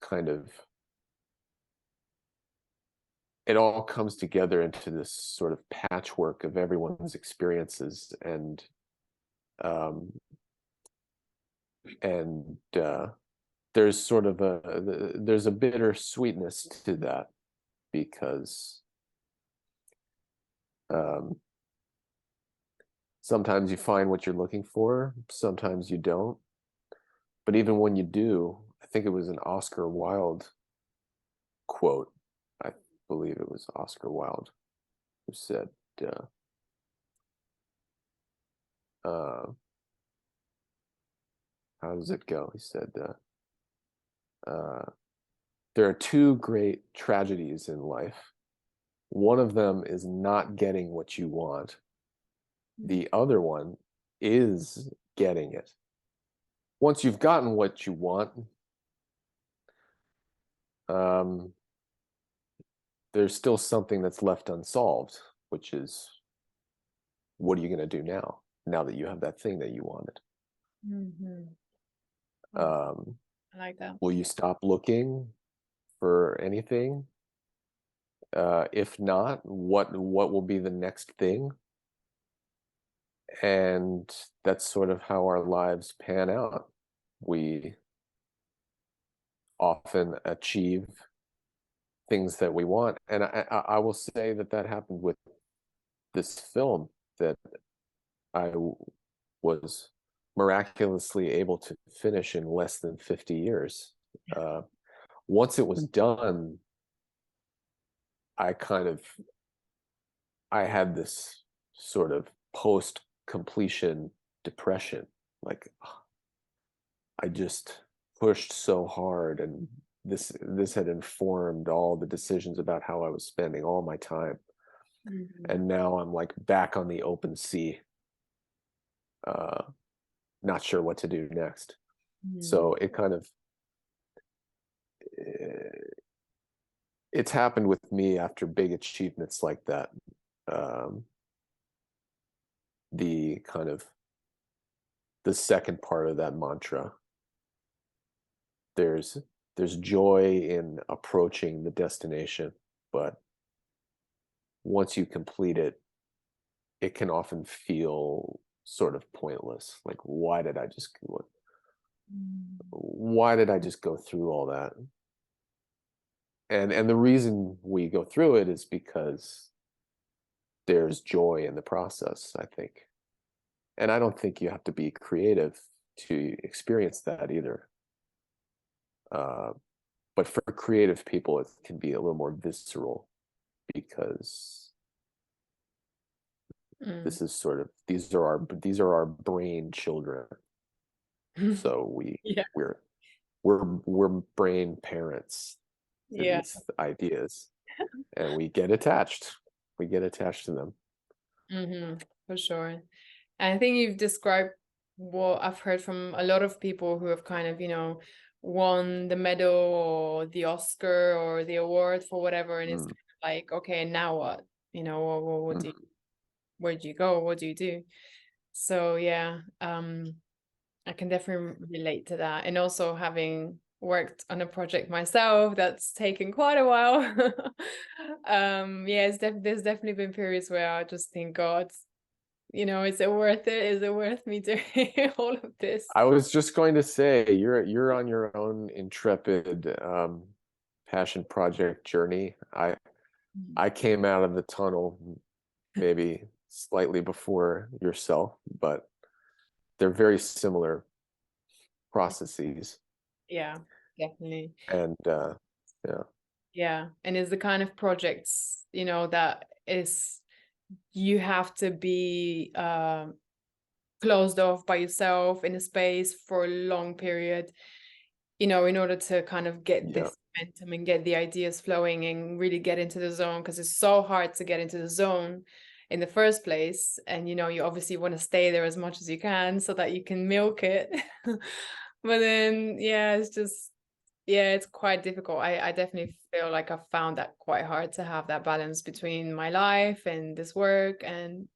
Speaker 2: kind of, it all comes together into this sort of patchwork of everyone's experiences, and there's sort of there's a bitter sweetness to that, because sometimes you find what you're looking for, sometimes you don't. But even when you do, I think it was an Oscar Wilde quote. I believe it was Oscar Wilde who said, how does it go? He said, there are two great tragedies in life. One of them is not getting what you want. The other one is getting it. Once you've gotten what you want, there's still something that's left unsolved, which is, what are you going to do now that you have that thing that you wanted?
Speaker 1: I like that.
Speaker 2: Will you stop looking for anything? If not, what will be the next thing? And that's sort of how our lives pan out. We often achieve things that we want, and I will say that happened with this film, that I was miraculously able to finish in less than 50 years. Once it was done, I had this sort of post-completion depression. Like, I just pushed so hard, and this had informed all the decisions about how I was spending all my time. And now I'm like back on the open sea, not sure what to do next. So it kind of, it's happened with me after big achievements like that. The kind of the second part of that mantra, there's joy in approaching the destination, but once you complete it, it can often feel sort of pointless. Like, why did I just go through all that? And the reason we go through it is because there's joy in the process, I think. And I don't think you have to be creative to experience that either. But for creative people, it can be a little more visceral, because this is sort of, these are our brain children. So we're brain parents to these ideas, and we get attached to them.
Speaker 1: For sure. And I think you've described what I've heard from a lot of people who have kind of, won the medal or the Oscar or the award for whatever, and it's kind of like, okay, now what? What do you, where do you go? What do you do? So yeah, I can definitely relate to that. And also, having worked on a project myself that's taken quite a while, yeah, there's definitely been periods where I just think, God, is it worth it? Is it worth me doing all of this?
Speaker 2: I was just going to say, you're on your own intrepid passion project journey. I came out of the tunnel maybe slightly before yourself, but they're very similar processes.
Speaker 1: Yeah, definitely.
Speaker 2: And
Speaker 1: yeah, and it's the kind of projects that is, you have to be closed off by yourself in a space for a long period, in order to kind of get this momentum and get the ideas flowing and really get into the zone, because it's so hard to get into the zone in the first place. And you obviously want to stay there as much as you can so that you can milk it. But then it's quite difficult. I definitely feel like I've found that quite hard to have that balance between my life and this work. And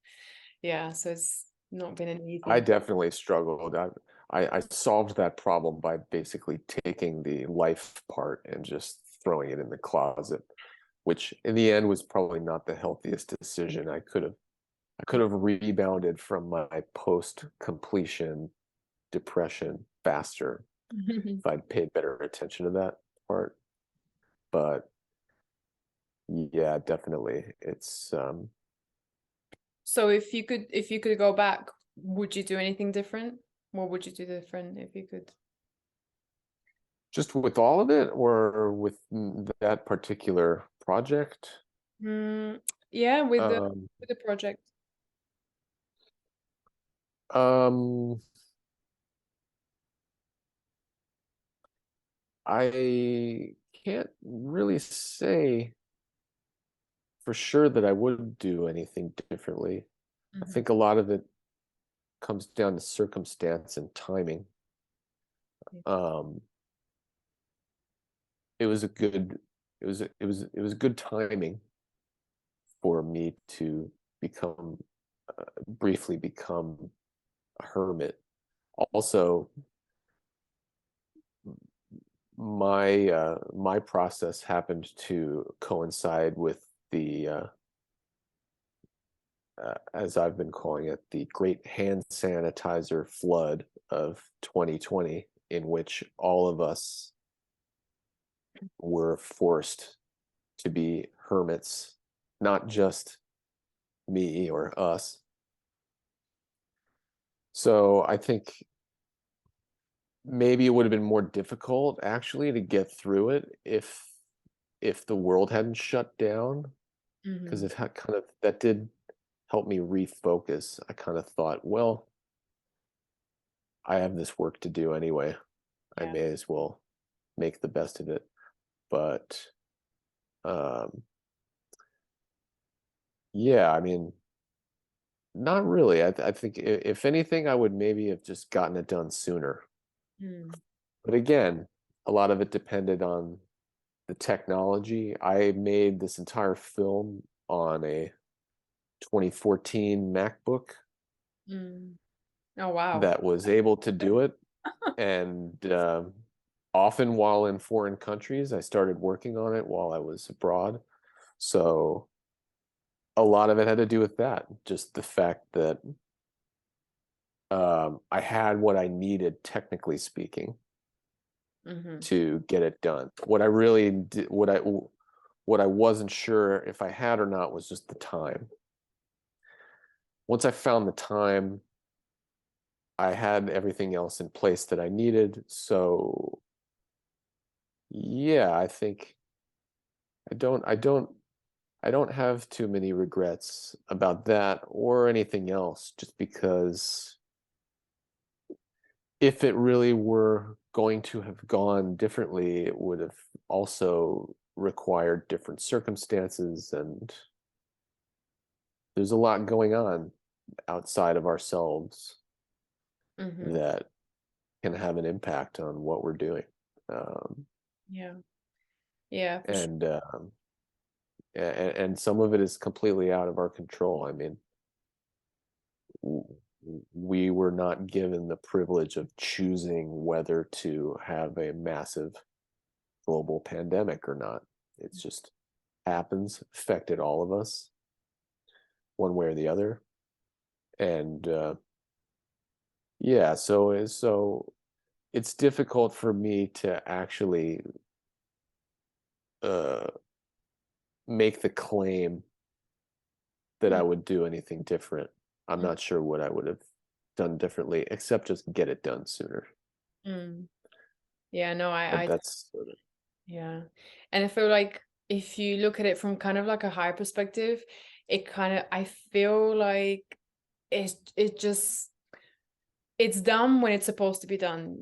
Speaker 1: so it's not been an easy.
Speaker 2: I definitely struggled. I solved that problem by basically taking the life part and just throwing it in the closet, which in the end was probably not the healthiest decision. I could have rebounded from my post-completion depression faster if I'd paid better attention to that part. But yeah, definitely, it's
Speaker 1: So if you could go back, would you do anything different? What would you do different if you could?
Speaker 2: just with all of it, or with that particular project?
Speaker 1: Yeah, with the project.
Speaker 2: I can't really say for sure that I would do anything differently. I think a lot of it comes down to circumstance and timing. It was a good was good timing for me to briefly become a hermit. Also, my process happened to coincide with the as I've been calling it, the great hand sanitizer flood of 2020, in which all of us were forced to be hermits, not just me or us. So I think maybe it would have been more difficult actually to get through it if the world hadn't shut down, because
Speaker 1: Mm-hmm.
Speaker 2: it had that did help me refocus. I kind of thought, well, I have this work to do anyway. I
Speaker 1: Yeah.
Speaker 2: may as well make the best of it. But yeah, I mean, not really. I think if anything, I would maybe have just gotten it done sooner.
Speaker 1: Mm.
Speaker 2: But again, a lot of it depended on the technology. I made this entire film on a 2014 MacBook
Speaker 1: Mm. Oh, wow.
Speaker 2: that was able to do it. And often while in foreign countries, I started working on it while I was abroad. So a lot of it had to do with that. Just the fact that I had what I needed, technically speaking,
Speaker 1: Mm-hmm.
Speaker 2: to get it done. What I really did, what I wasn't sure if I had or not was just the time. Once I found the time, I had everything else in place that I needed. So yeah, I think I don't have too many regrets about that or anything else, just because if it really were going to have gone differently, it would have also required different circumstances, and there's a lot going on outside of ourselves
Speaker 1: Mm-hmm.
Speaker 2: that can have an impact on what we're doing.
Speaker 1: Yeah. Yeah, for sure.
Speaker 2: And and some of it is completely out of our control. I mean, we were not given the privilege of choosing whether to have a massive global pandemic or not. It's just happens, affected all of us one way or the other. And yeah, so it's difficult for me to actually uh, make the claim that I would do anything different. I'm not sure what I would have done differently, except just get it done sooner.
Speaker 1: Mm. Yeah, no,
Speaker 2: But that's sort of,
Speaker 1: yeah. And I feel like if you look at it from kind of like a higher perspective, I feel like it just it's done when it's supposed to be done,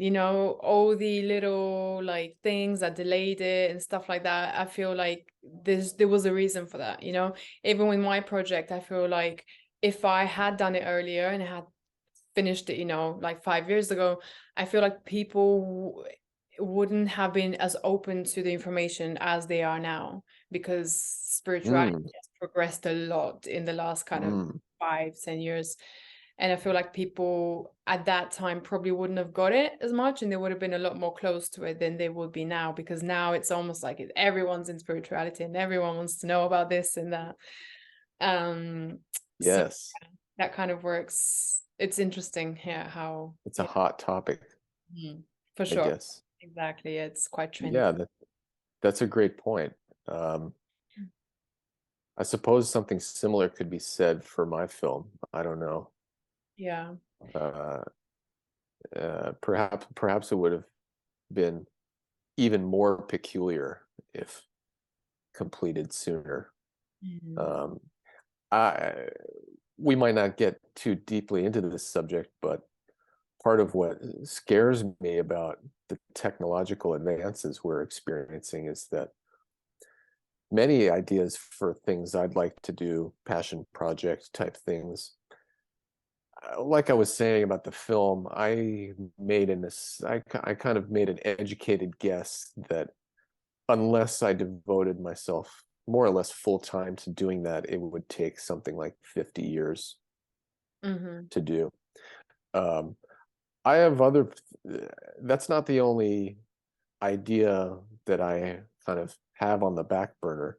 Speaker 1: all the little like things that delayed it and stuff like that. I feel like there was a reason for that, even with my project. I feel like if I had done it earlier and had finished it, like 5 years ago, I feel like people wouldn't have been as open to the information as they are now, because spirituality has progressed a lot in the last kind of 5-10 years. And I feel like people at that time probably wouldn't have got it as much, and they would have been a lot more close to it than they would be now, because now it's almost like everyone's in spirituality and everyone wants to know about this and that. So
Speaker 2: yes,
Speaker 1: that kind of works. It's interesting here how
Speaker 2: it's a hot topic,
Speaker 1: for
Speaker 2: I
Speaker 1: sure.
Speaker 2: guess.
Speaker 1: Exactly. It's quite trendy.
Speaker 2: Yeah, that's a great point. I suppose something similar could be said for my film. I don't know.
Speaker 1: Yeah.
Speaker 2: Uh, perhaps it would have been even more peculiar if completed sooner. Um, I we might not get too deeply into this subject, but part of what scares me about the technological advances we're experiencing is that many ideas for things I'd like to do, passion project type things, like I was saying about the film, I kind of made an educated guess that unless I devoted myself more or less full time to doing that, it would take something like 50 years to do. I have that's not the only idea that I kind of have on the back burner.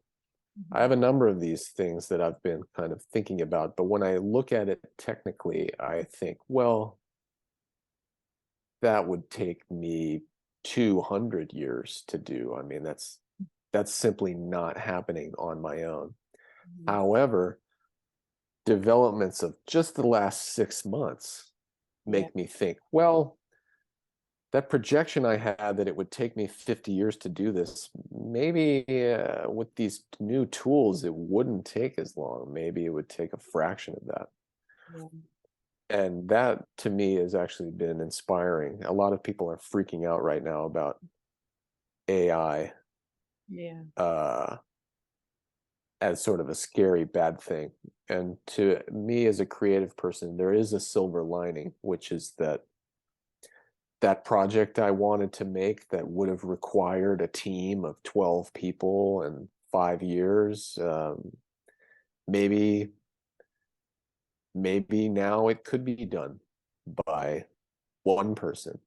Speaker 2: I have a number of these things that I've been kind of thinking about, but when I look at it technically, I think, well, that would take me 200 years to do. I mean, that's simply not happening on my own. However, developments of just the last 6 months make me think, well, that projection I had that it would take me 50 years to do this, maybe with these new tools, it wouldn't take as long. Maybe it would take a fraction of that. And that to me has actually been inspiring. A lot of people are freaking out right now about AI as sort of a scary bad thing. And to me as a creative person, there is a silver lining, which is that project I wanted to make that would have required a team of 12 people and 5 years, maybe now it could be done by one person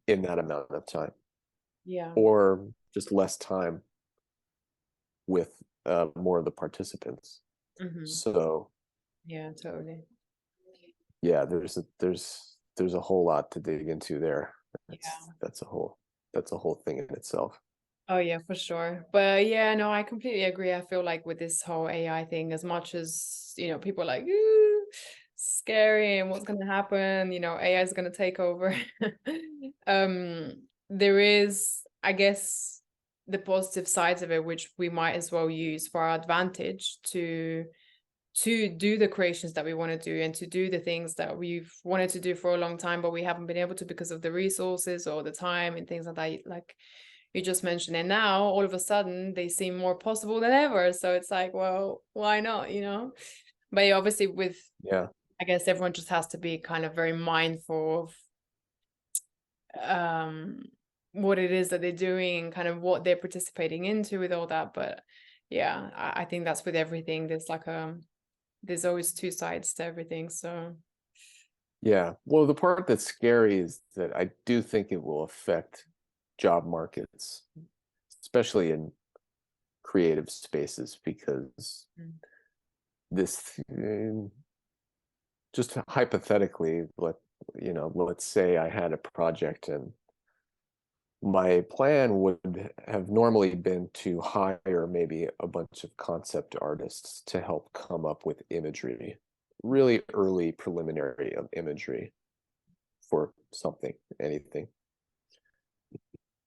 Speaker 2: in that amount of time. Or just less time with more of the participants. So
Speaker 1: totally.
Speaker 2: There's a whole lot to dig into there. That's a whole thing in itself.
Speaker 1: Oh yeah, for sure. But yeah, no, I completely agree. I feel like with this whole AI thing, as much as, people are like, ooh, scary and what's going to happen, AI is going to take over. There is, I guess, the positive sides of it, which we might as well use for our advantage to do the creations that we want to do and to do the things that we've wanted to do for a long time, but we haven't been able to because of the resources or the time and things like that, like you just mentioned. And now all of a sudden they seem more possible than ever. So it's like, well, why not, But yeah, obviously I guess everyone just has to be kind of very mindful of what it is that they're doing and kind of what they're participating into with all that. But yeah, I think that's with everything. There's always two sides to everything. So
Speaker 2: yeah, well, the part that's scary is that I do think it will affect job markets, especially in creative spaces, because this, just hypothetically, let's say I had a project and my plan would have normally been to hire maybe a bunch of concept artists to help come up with imagery, really early preliminary of imagery for something, anything.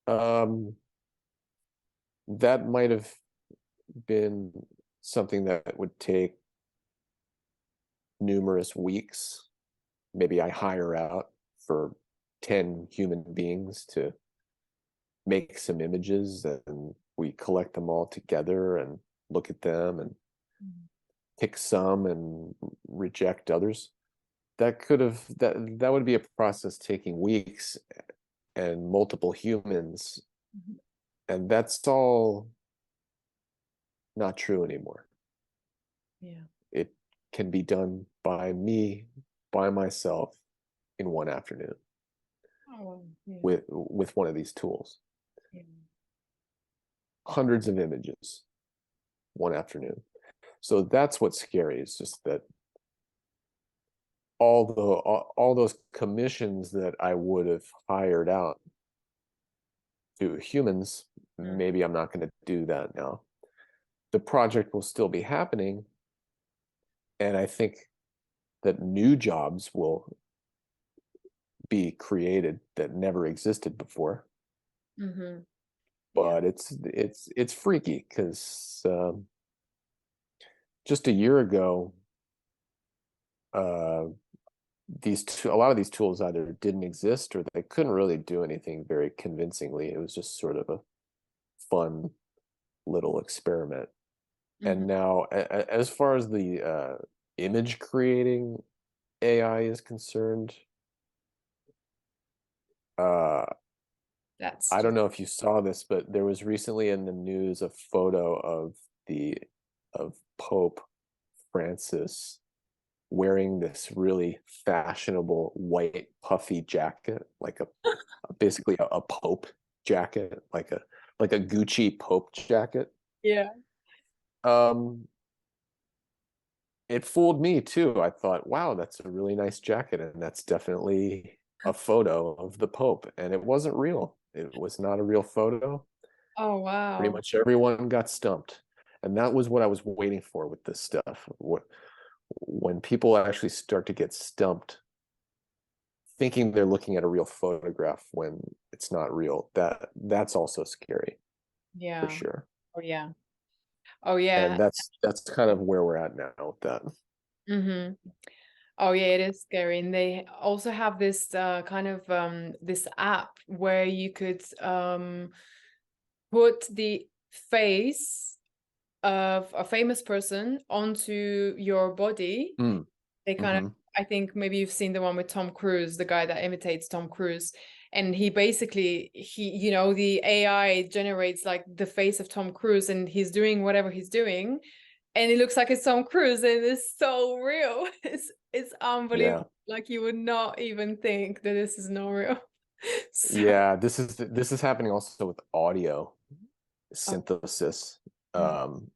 Speaker 2: That might have been something that would take numerous weeks. Maybe I hire out for 10 human beings to make some images, and we collect them all together and look at them and pick some and reject others. That would be a process taking weeks and multiple humans, and that's all not true anymore. It can be done by me, by myself, in one afternoon with one of these tools. Hundreds of images, one afternoon. So that's what's scary, is just that all those commissions that I would have hired out to humans, maybe I'm not going to do that now. The project will still be happening, and I think that new jobs will be created that never existed before. But it's freaky, because just a year ago, a lot of these tools either didn't exist or they couldn't really do anything very convincingly. It was just sort of a fun little experiment. And now, as far as the image creating AI is concerned,
Speaker 1: That's
Speaker 2: I don't
Speaker 1: just,
Speaker 2: know if you saw this, but there was recently in the news a photo of Pope Francis wearing this really fashionable white puffy jacket, like basically a Pope jacket, like a Gucci Pope jacket.
Speaker 1: yeah.
Speaker 2: Um, it fooled me too. I thought, wow, that's a really nice jacket, and that's definitely a photo of the Pope, and it wasn't real. It was not a real photo.
Speaker 1: Oh,
Speaker 2: Pretty
Speaker 1: wow.
Speaker 2: much everyone got stumped, and that was what I was waiting for with this stuff. When people actually start to get stumped, thinking they're looking at a real photograph when it's not real, that's also scary for
Speaker 1: Yeah.
Speaker 2: sure.
Speaker 1: Oh, yeah. Oh, yeah.
Speaker 2: And that's kind of where we're at now with that.
Speaker 1: Mm-hmm. Oh yeah, it is scary. And they also have this kind of this app where you could put the face of a famous person onto your body.
Speaker 2: Mm.
Speaker 1: They kind of,
Speaker 2: Mm-hmm.
Speaker 1: I think maybe you've seen the one with Tom Cruise, the guy that imitates Tom Cruise. And he basically, you know, the AI generates like the face of Tom Cruise, and he's doing whatever he's doing. And it looks like it's Tom Cruise, and it's so real. It's unbelievable.
Speaker 2: Yeah.
Speaker 1: Like you would not even think that this is not real. So,
Speaker 2: Yeah, this is happening also with audio
Speaker 1: oh,
Speaker 2: synthesis.
Speaker 1: mm,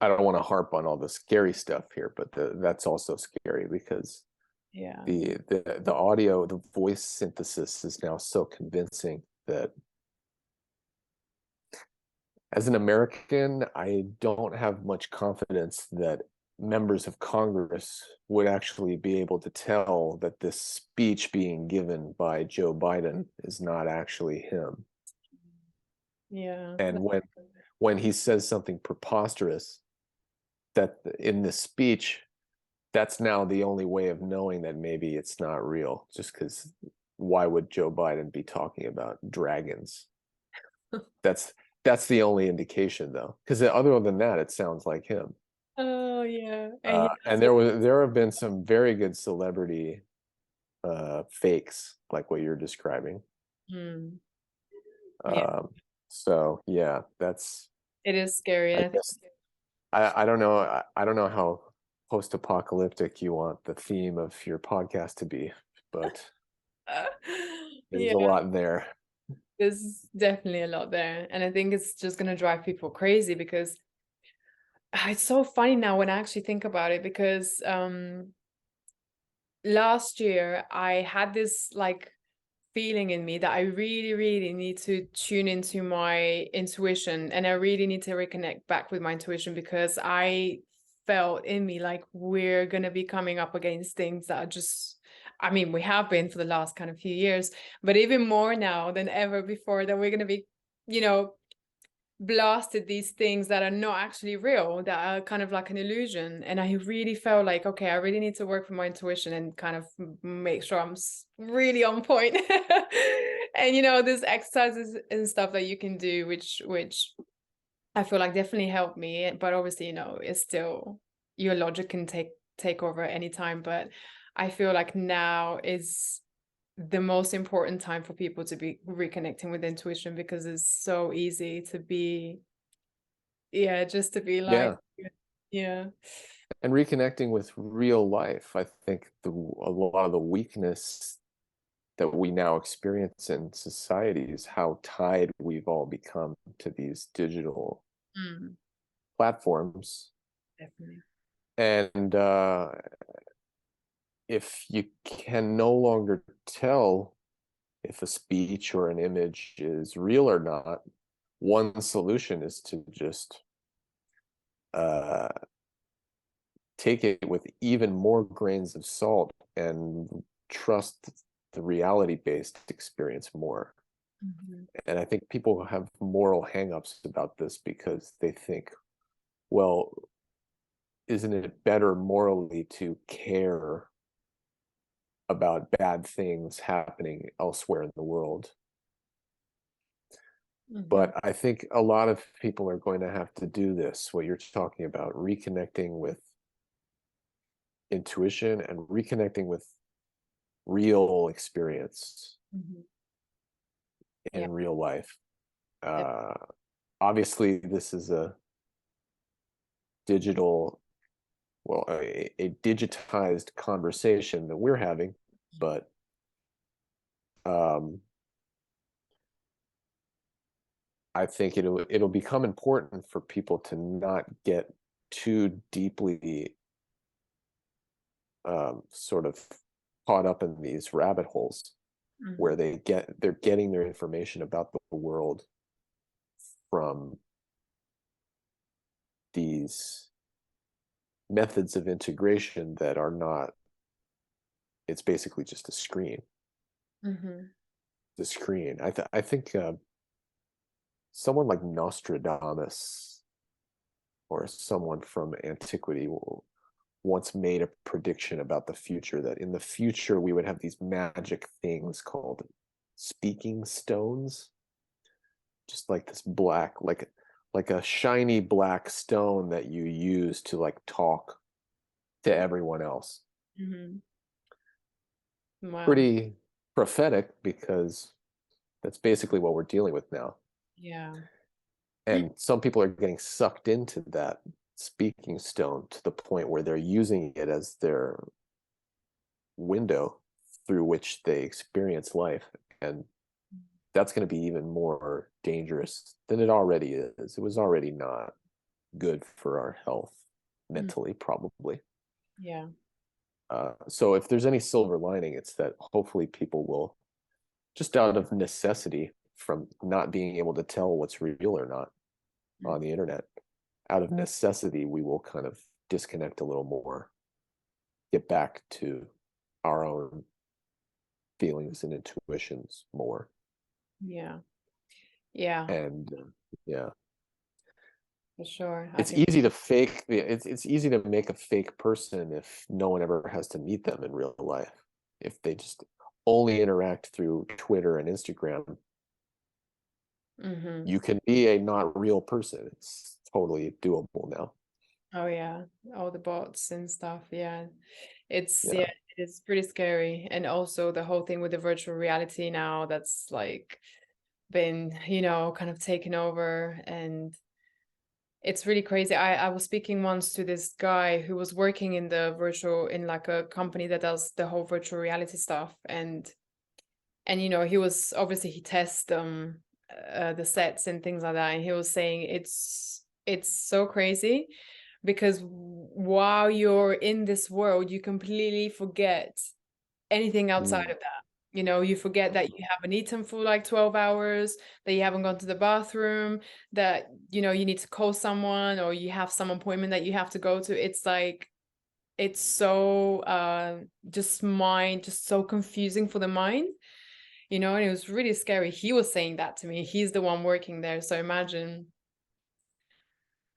Speaker 2: I don't want to harp on all the scary stuff here, but that's also scary because
Speaker 1: yeah.
Speaker 2: the audio, the voice synthesis is now so convincing that as an American, I don't have much confidence that members of Congress would actually be able to tell that this speech being given by Joe Biden is not actually him.
Speaker 1: Yeah.
Speaker 2: And when he says something preposterous, that in this speech, that's now the only way of knowing that maybe it's not real. Just because why would Joe Biden be talking about dragons? That's the only indication, though, because other than that, it sounds like him.
Speaker 1: Oh yeah. And he
Speaker 2: And
Speaker 1: also,
Speaker 2: there have been some very good celebrity fakes like what you're describing.
Speaker 1: mm, yeah,
Speaker 2: Um, so yeah, that's,
Speaker 1: it is scary.
Speaker 2: I
Speaker 1: And I think
Speaker 2: guess, I don't know, I don't know how post-apocalyptic you want the theme of your podcast to be, but there's
Speaker 1: yeah,
Speaker 2: a lot there.
Speaker 1: there's definitely a lot there. And I think it's just gonna drive people crazy because it's so funny now when I actually think about it, because last year I had this like feeling in me that I really, really need to tune into my intuition, and I really need to reconnect back with my intuition, because I felt in me like we're gonna be coming up against things that are just, I mean, we have been for the last kind of few years, but even more now than ever before, that we're gonna be, you know, blasted these things that are not actually real, that are kind of like an illusion. And I really felt like, okay, I really need to work with my intuition and kind of make sure I'm really on point. And you know, there's exercises and stuff that you can do which I feel like definitely helped me, but obviously, you know, it's still, your logic can take over at any time. But I feel like now is the most important time for people to be reconnecting with intuition, because it's so easy to be, yeah, just to be like,
Speaker 2: Yeah,
Speaker 1: yeah.
Speaker 2: and reconnecting with real life. I think a lot of the weakness that we now experience in society is how tied we've all become to these digital
Speaker 1: Mm,
Speaker 2: platforms.
Speaker 1: definitely.
Speaker 2: And if you can no longer tell if a speech or an image is real or not, one solution is to just uh, take it with even more grains of salt and trust the reality-based experience more.
Speaker 1: Mhm.
Speaker 2: And I think people have moral hangups about this because they think, well, isn't it better morally to care about bad things happening elsewhere in the world?
Speaker 1: Mhm.
Speaker 2: But I think a lot of people are going to have to do this, what you're talking about, reconnecting with intuition and reconnecting with real experience.
Speaker 1: Mhm.
Speaker 2: in
Speaker 1: Yeah.
Speaker 2: real life.
Speaker 1: It-
Speaker 2: Obviously, this is a digital, well, a digitized conversation that we're having, but I think it'll become important for people to not get too deeply sort of caught up in these rabbit holes where
Speaker 1: Mhm.
Speaker 2: they're getting their information about the world from these methods of integration that are not, it's basically just a screen.
Speaker 1: Mhm.
Speaker 2: The screen. I think someone like Nostradamus or someone from antiquity once made a prediction about the future, that in the future we would have these magic things called speaking stones, just like this black, like a shiny black stone that you use to like talk to everyone else.
Speaker 1: Mhm. Wow.
Speaker 2: Pretty prophetic, because that's basically what we're dealing with now.
Speaker 1: Yeah.
Speaker 2: And some people are getting sucked into that speaking stone to the point where they're using it as their window through which they experience life. And that's going to be even more dangerous than it already is. It was already not good for our health
Speaker 1: Mm.
Speaker 2: mentally, probably.
Speaker 1: Yeah.
Speaker 2: So if there's any silver lining, it's that hopefully people will, just out of necessity from not being able to tell what's real or not on the internet, out of necessity, we will kind of disconnect a little more, get back to our own feelings and intuitions more.
Speaker 1: Yeah. Yeah.
Speaker 2: And yeah,
Speaker 1: For sure. I
Speaker 2: it's
Speaker 1: think.
Speaker 2: easy to fake it's easy to make a fake person if no one ever has to meet them in real life. If they just only interact through Twitter and Instagram,
Speaker 1: Mhm.
Speaker 2: you can be a not real person. It's totally doable now.
Speaker 1: Oh yeah, all the bots and stuff. Yeah, it's
Speaker 2: Yeah.
Speaker 1: it's pretty scary. And also the whole thing with the virtual reality now that's like been, kind of taken over, and it's really crazy. I was speaking once to this guy who was working in the virtual in like a company that does the whole virtual reality stuff, and he was obviously he tests the sets and things like that, and he was saying it's so crazy because while you're in this world you completely forget anything outside
Speaker 2: Mm.
Speaker 1: of that. You forget that you haven't eaten for like 12 hours, that you haven't gone to the bathroom, that you need to call someone, or you have some appointment that you have to go to. It's like it's so just so confusing for the mind, and it was really scary. He was saying that to me. He's the one working there, so imagine.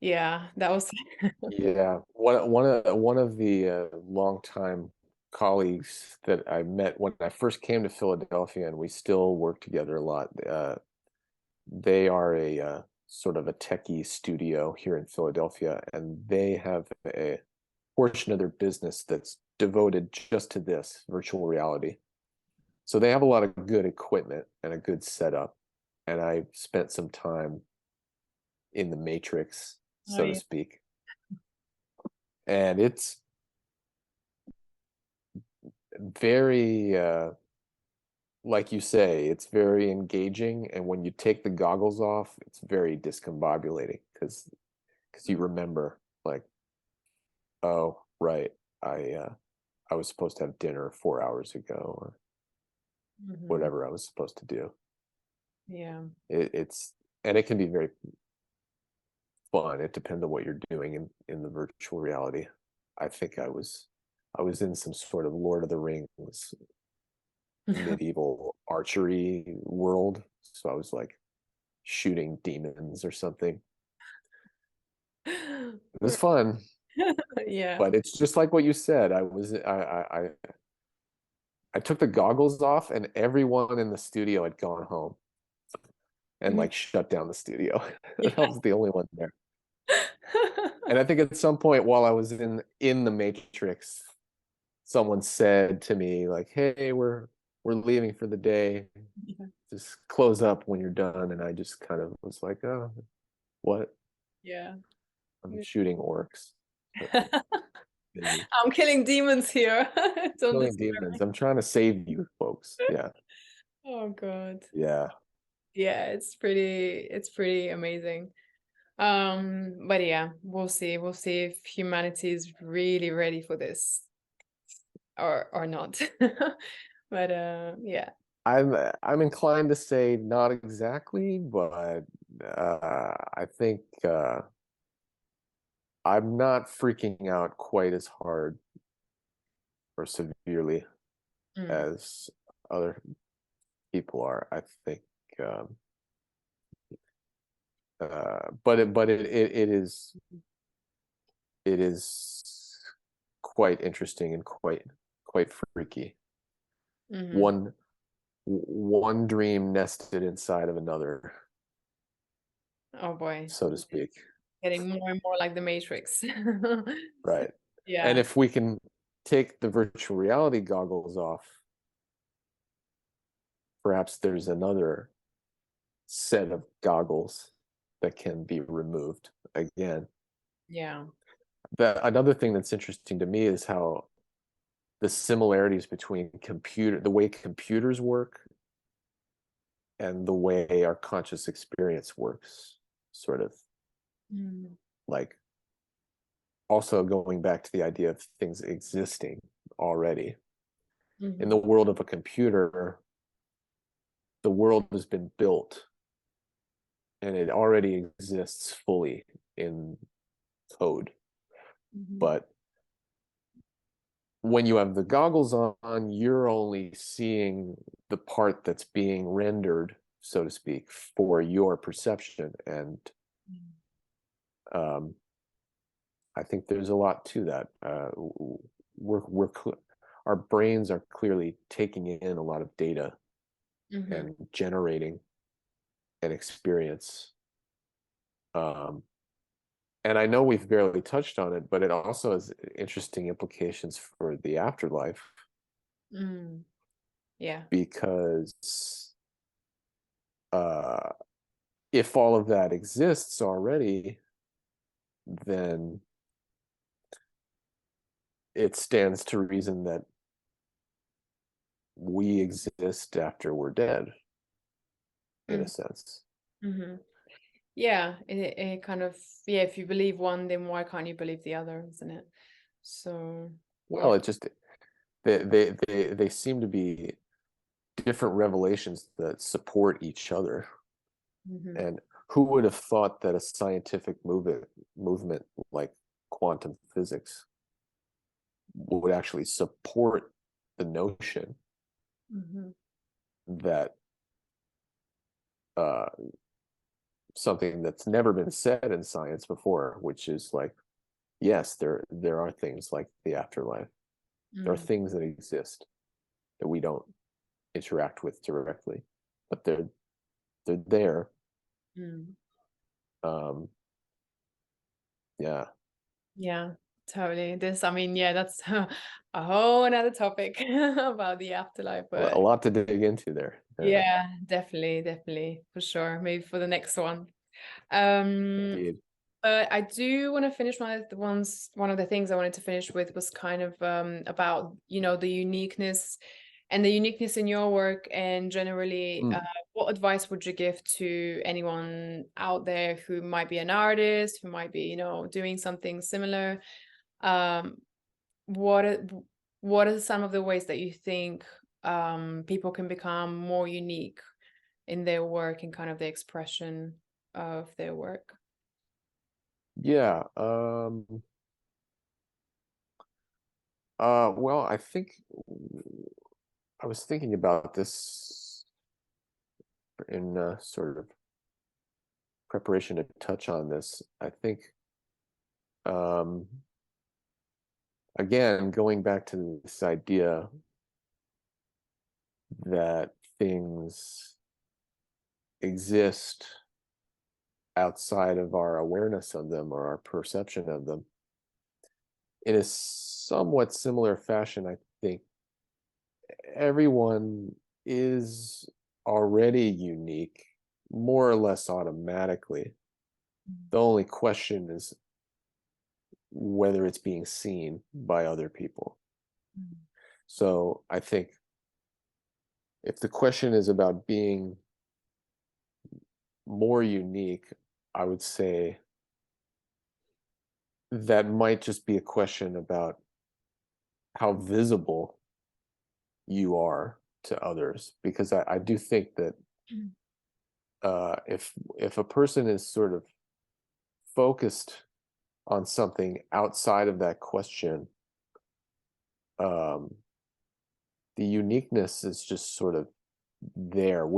Speaker 1: Yeah, that was.
Speaker 2: Yeah, one of the longtime colleagues that I met when I first came to Philadelphia, and we still work together a lot. They are a sort of a techie studio here in Philadelphia, and they have a portion of their business that's devoted just to this virtual reality. So they have a lot of good equipment and a good setup, and I spent some time in the matrix,
Speaker 1: Oh
Speaker 2: so to
Speaker 1: yeah.
Speaker 2: speak. And it's very like you say, it's very engaging, and when you take the goggles off, it's very discombobulating because you remember, like, oh right, I was supposed to have dinner 4 hours ago, or
Speaker 1: Mhm.
Speaker 2: whatever I was supposed to do.
Speaker 1: Yeah.
Speaker 2: It's and it can be very fun. It depends on what you're doing in the virtual reality. I think I was in some sort of Lord of the Rings medieval archery world, so I was like shooting demons or something. It was fun,
Speaker 1: Yeah.
Speaker 2: but it's just like what you said. I took the goggles off, and everyone in the studio had gone home and
Speaker 1: Mhm.
Speaker 2: like shut down the studio. I
Speaker 1: Yeah.
Speaker 2: was the only one there. And I think at some point while I was in the Matrix, someone said to me like, "Hey, we're we're leaving for the day.
Speaker 1: Yeah.
Speaker 2: Just close up when you're done. And I just kind of was like, oh, what?
Speaker 1: Yeah.
Speaker 2: I'm shooting orcs. Busy.
Speaker 1: I'm killing demons here. Don't
Speaker 2: Killing
Speaker 1: disturb
Speaker 2: demons.
Speaker 1: me.
Speaker 2: I'm trying to save you folks. Yeah.
Speaker 1: Oh God.
Speaker 2: Yeah.
Speaker 1: Yeah, it's pretty amazing. But yeah, we'll see. We'll see if humanity is really ready for this or not. But yeah.
Speaker 2: I'm inclined to say not exactly, but I think I'm not freaking out quite as hard or severely
Speaker 1: Mm,
Speaker 2: as other people are. I think, um, but it is quite interesting and quite freaky.
Speaker 1: mhm.
Speaker 2: One dream nested inside of another,
Speaker 1: Oh boy.
Speaker 2: so to speak.
Speaker 1: Getting more and more like the Matrix.
Speaker 2: Right. And
Speaker 1: Yeah.
Speaker 2: if we can take the virtual reality goggles off, perhaps there's another set of goggles that can be removed again.
Speaker 1: Yeah.
Speaker 2: Another thing that's interesting to me is how the similarities between the way computers work and the way our conscious experience works, sort of
Speaker 1: Mm,
Speaker 2: like also going back to the idea of things existing already. In
Speaker 1: mhm,
Speaker 2: the world of a computer, the world has been built and it already exists fully in code.
Speaker 1: mhm,
Speaker 2: But when you have the goggles on, you're only seeing the part that's being rendered, so to speak, for your perception. And um, I think there's a lot to that. Our brains are clearly taking in a lot of data
Speaker 1: mhm.
Speaker 2: and generating an experience. And I know we've barely touched on it, but it also has interesting implications for the afterlife
Speaker 1: Mm, yeah.
Speaker 2: because uh, if all of that exists already, then it stands to reason that we exist after we're dead, in a
Speaker 1: Mm,
Speaker 2: sense.
Speaker 1: mhm. Yeah, it kind of, yeah, if you believe one, then why can't you believe the other, isn't it? So, yeah.
Speaker 2: Well, it just they seem to be different revelations that support each other.
Speaker 1: Mhm,
Speaker 2: And who would have thought that a scientific movement like quantum physics would actually support the notion
Speaker 1: mhm,
Speaker 2: that uh, something that's never been said in science before, which is like, yes, there are things like the afterlife. There are
Speaker 1: mm,
Speaker 2: things that exist that we don't interact with directly, but they're there.
Speaker 1: mm.
Speaker 2: Um, yeah,
Speaker 1: Yeah, totally. I mean, yeah, that's a whole another topic about the afterlife,
Speaker 2: a
Speaker 1: but
Speaker 2: lot to dig into there. Yeah,
Speaker 1: yeah, definitely, for sure. Maybe for the next one. Um,
Speaker 2: indeed.
Speaker 1: But I do want to finish one of the things I wanted to finish with was kind of about, the uniqueness and the uniqueness in your work and generally,
Speaker 2: Mm.
Speaker 1: what advice would you give to anyone out there who might be an artist, who might be, doing something similar? Um, what are, what are some of the ways that you think people can become more unique in their work and kind of the expression of their work?
Speaker 2: Yeah. Well, I think I was thinking about this in sort of preparation to touch on this. I think, um, again, going back to this idea that things exist outside of our awareness of them or our perception of them, in a somewhat similar fashion, I think everyone is already unique, more or less automatically. The only question is whether it's being seen by other people. So I think if the question is about being more unique, I would say that might just be a question about how visible you are to others, because I do think that if a person is sort of focused on something outside of that question, the uniqueness is just sort of there.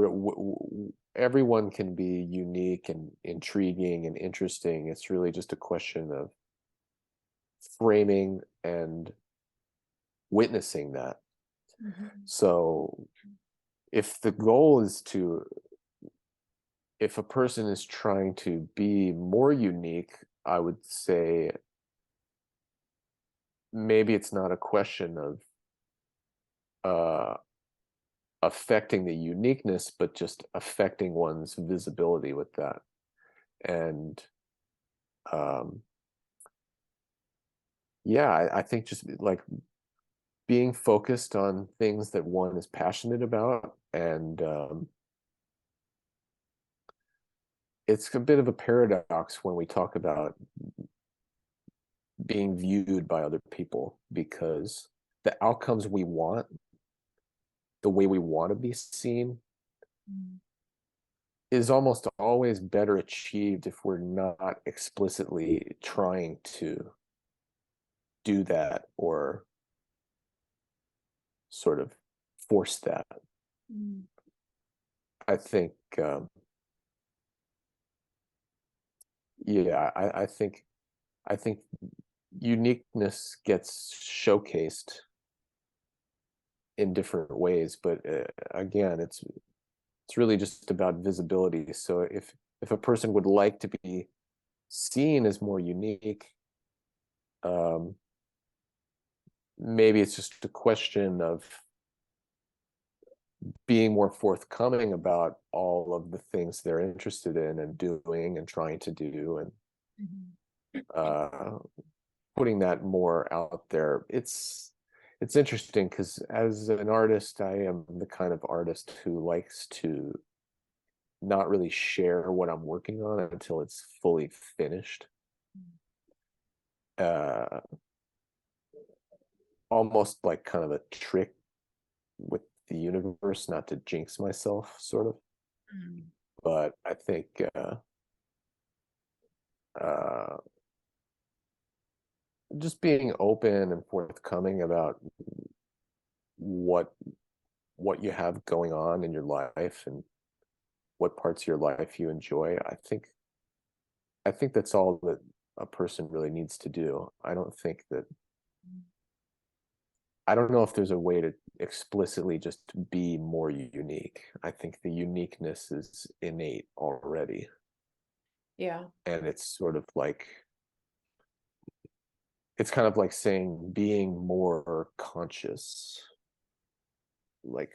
Speaker 2: Everyone can be unique and intriguing and interesting. It's really just a question of framing and witnessing that. So if the goal is if a person is trying to be more unique, I would say maybe it's not a question of affecting the uniqueness, but just affecting one's visibility with that. And yeah, I think just like being focused on things that one is passionate about, and it's a bit of a paradox when we talk about being viewed by other people, because the outcomes we want, the way we want to be seen, is almost always better achieved if we're not explicitly trying to do that or sort of force that. I think yeah, I think uniqueness gets showcased in different ways, but again, it's really just about visibility. So if a person would like to be seen as more unique, maybe it's just a question of being more forthcoming about all of the things they're interested in and doing and trying to do, and putting that more out there. It's interesting because as an artist, I am the kind of artist who likes to not really share what I'm working on until it's fully finished. Almost like kind of a trick with the universe not to jinx myself, sort of. But I think just being open and forthcoming about what you have going on in your life and what parts of your life you enjoy, I think that's all that a person really needs to do. I don't know if there's a way to explicitly just be more unique. I think the uniqueness is innate already.
Speaker 1: Yeah.
Speaker 2: And it's sort of like, it's kind of like saying being more conscious. Like,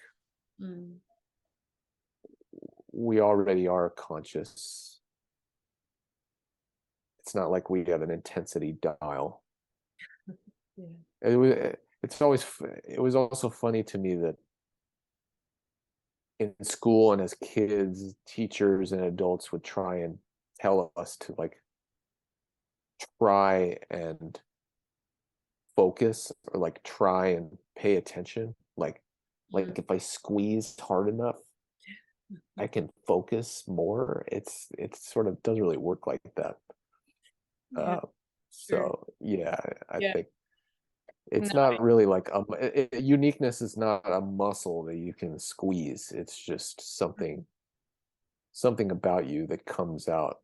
Speaker 2: we already are conscious. It's not like we have an intensity dial. It was also funny to me that in school and as kids, teachers and adults would try and tell us to like try and focus, or like try and pay attention. Like if I squeeze hard enough, I can focus more. It's sort of doesn't really work like that. So yeah, I think it's not really like uniqueness is not a muscle that you can squeeze. It's just something about you that comes out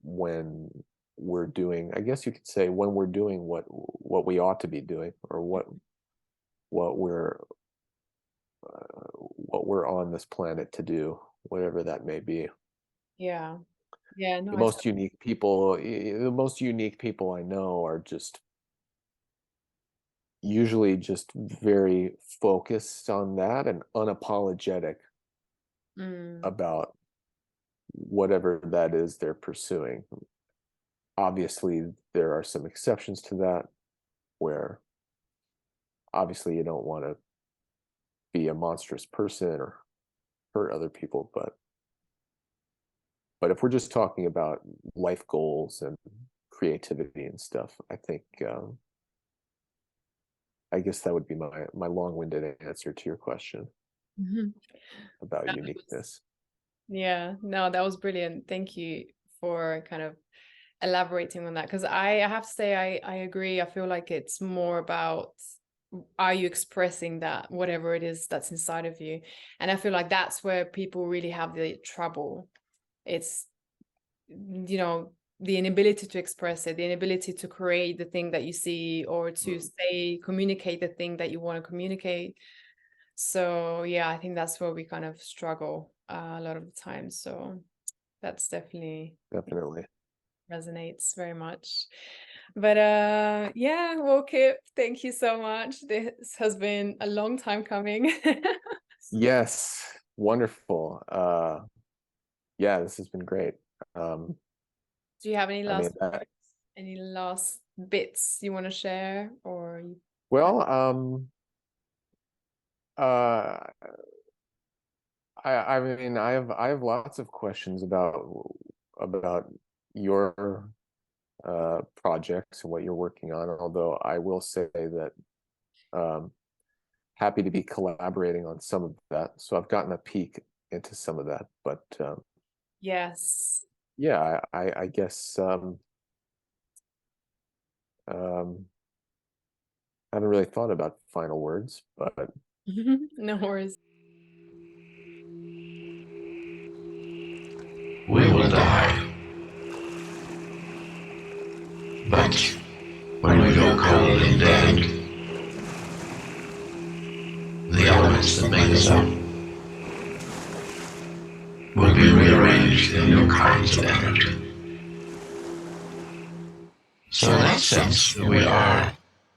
Speaker 2: when we're doing, I guess you could say, when we're doing what we ought to be doing, or what we're on this planet to do, whatever that may be.
Speaker 1: No,
Speaker 2: The most unique people I know are just usually just very focused on that and unapologetic about whatever that is they're pursuing. Obviously, there are some exceptions to that, where obviously you don't want to be a monstrous person or hurt other people, but if we're just talking about life goals and creativity and stuff, I think I guess that would be my long-winded answer to your question about uniqueness.
Speaker 1: Yeah, no, that was brilliant. Thank you for kind of elaborating on that, because I have to say I agree. I feel like it's more about, are you expressing that, whatever it is that's inside of you? And I feel like that's where people really have the trouble. It's, the inability to express it, the inability to create the thing that you see, or to communicate the thing that you want to communicate. So yeah, I think that's where we kind of struggle a lot of the time. So that's definitely resonates very much. But yeah, well, Kipp, thank you so much. This has been a long time coming.
Speaker 2: Yes, wonderful. Yeah, this has been great.
Speaker 1: Do you have any last bits you want to share, or?
Speaker 2: Well, I mean, I have lots of questions about your projects and what you're working on. Although I will say that happy to be collaborating on some of that. So I've gotten a peek into some of that, but
Speaker 1: yes.
Speaker 2: Yeah, I guess I haven't really thought about final words, but
Speaker 1: no worries.
Speaker 3: We will die. But when we go cold and dead, the elements that make us up will be rearranged in new kinds of energy. So in that sense, we are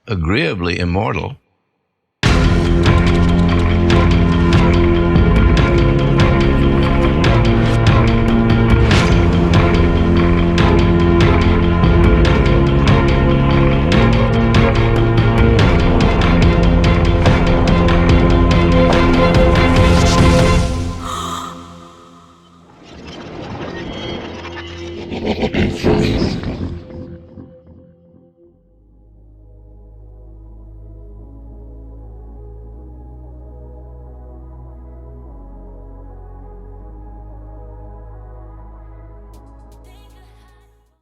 Speaker 3: agreeably immortal.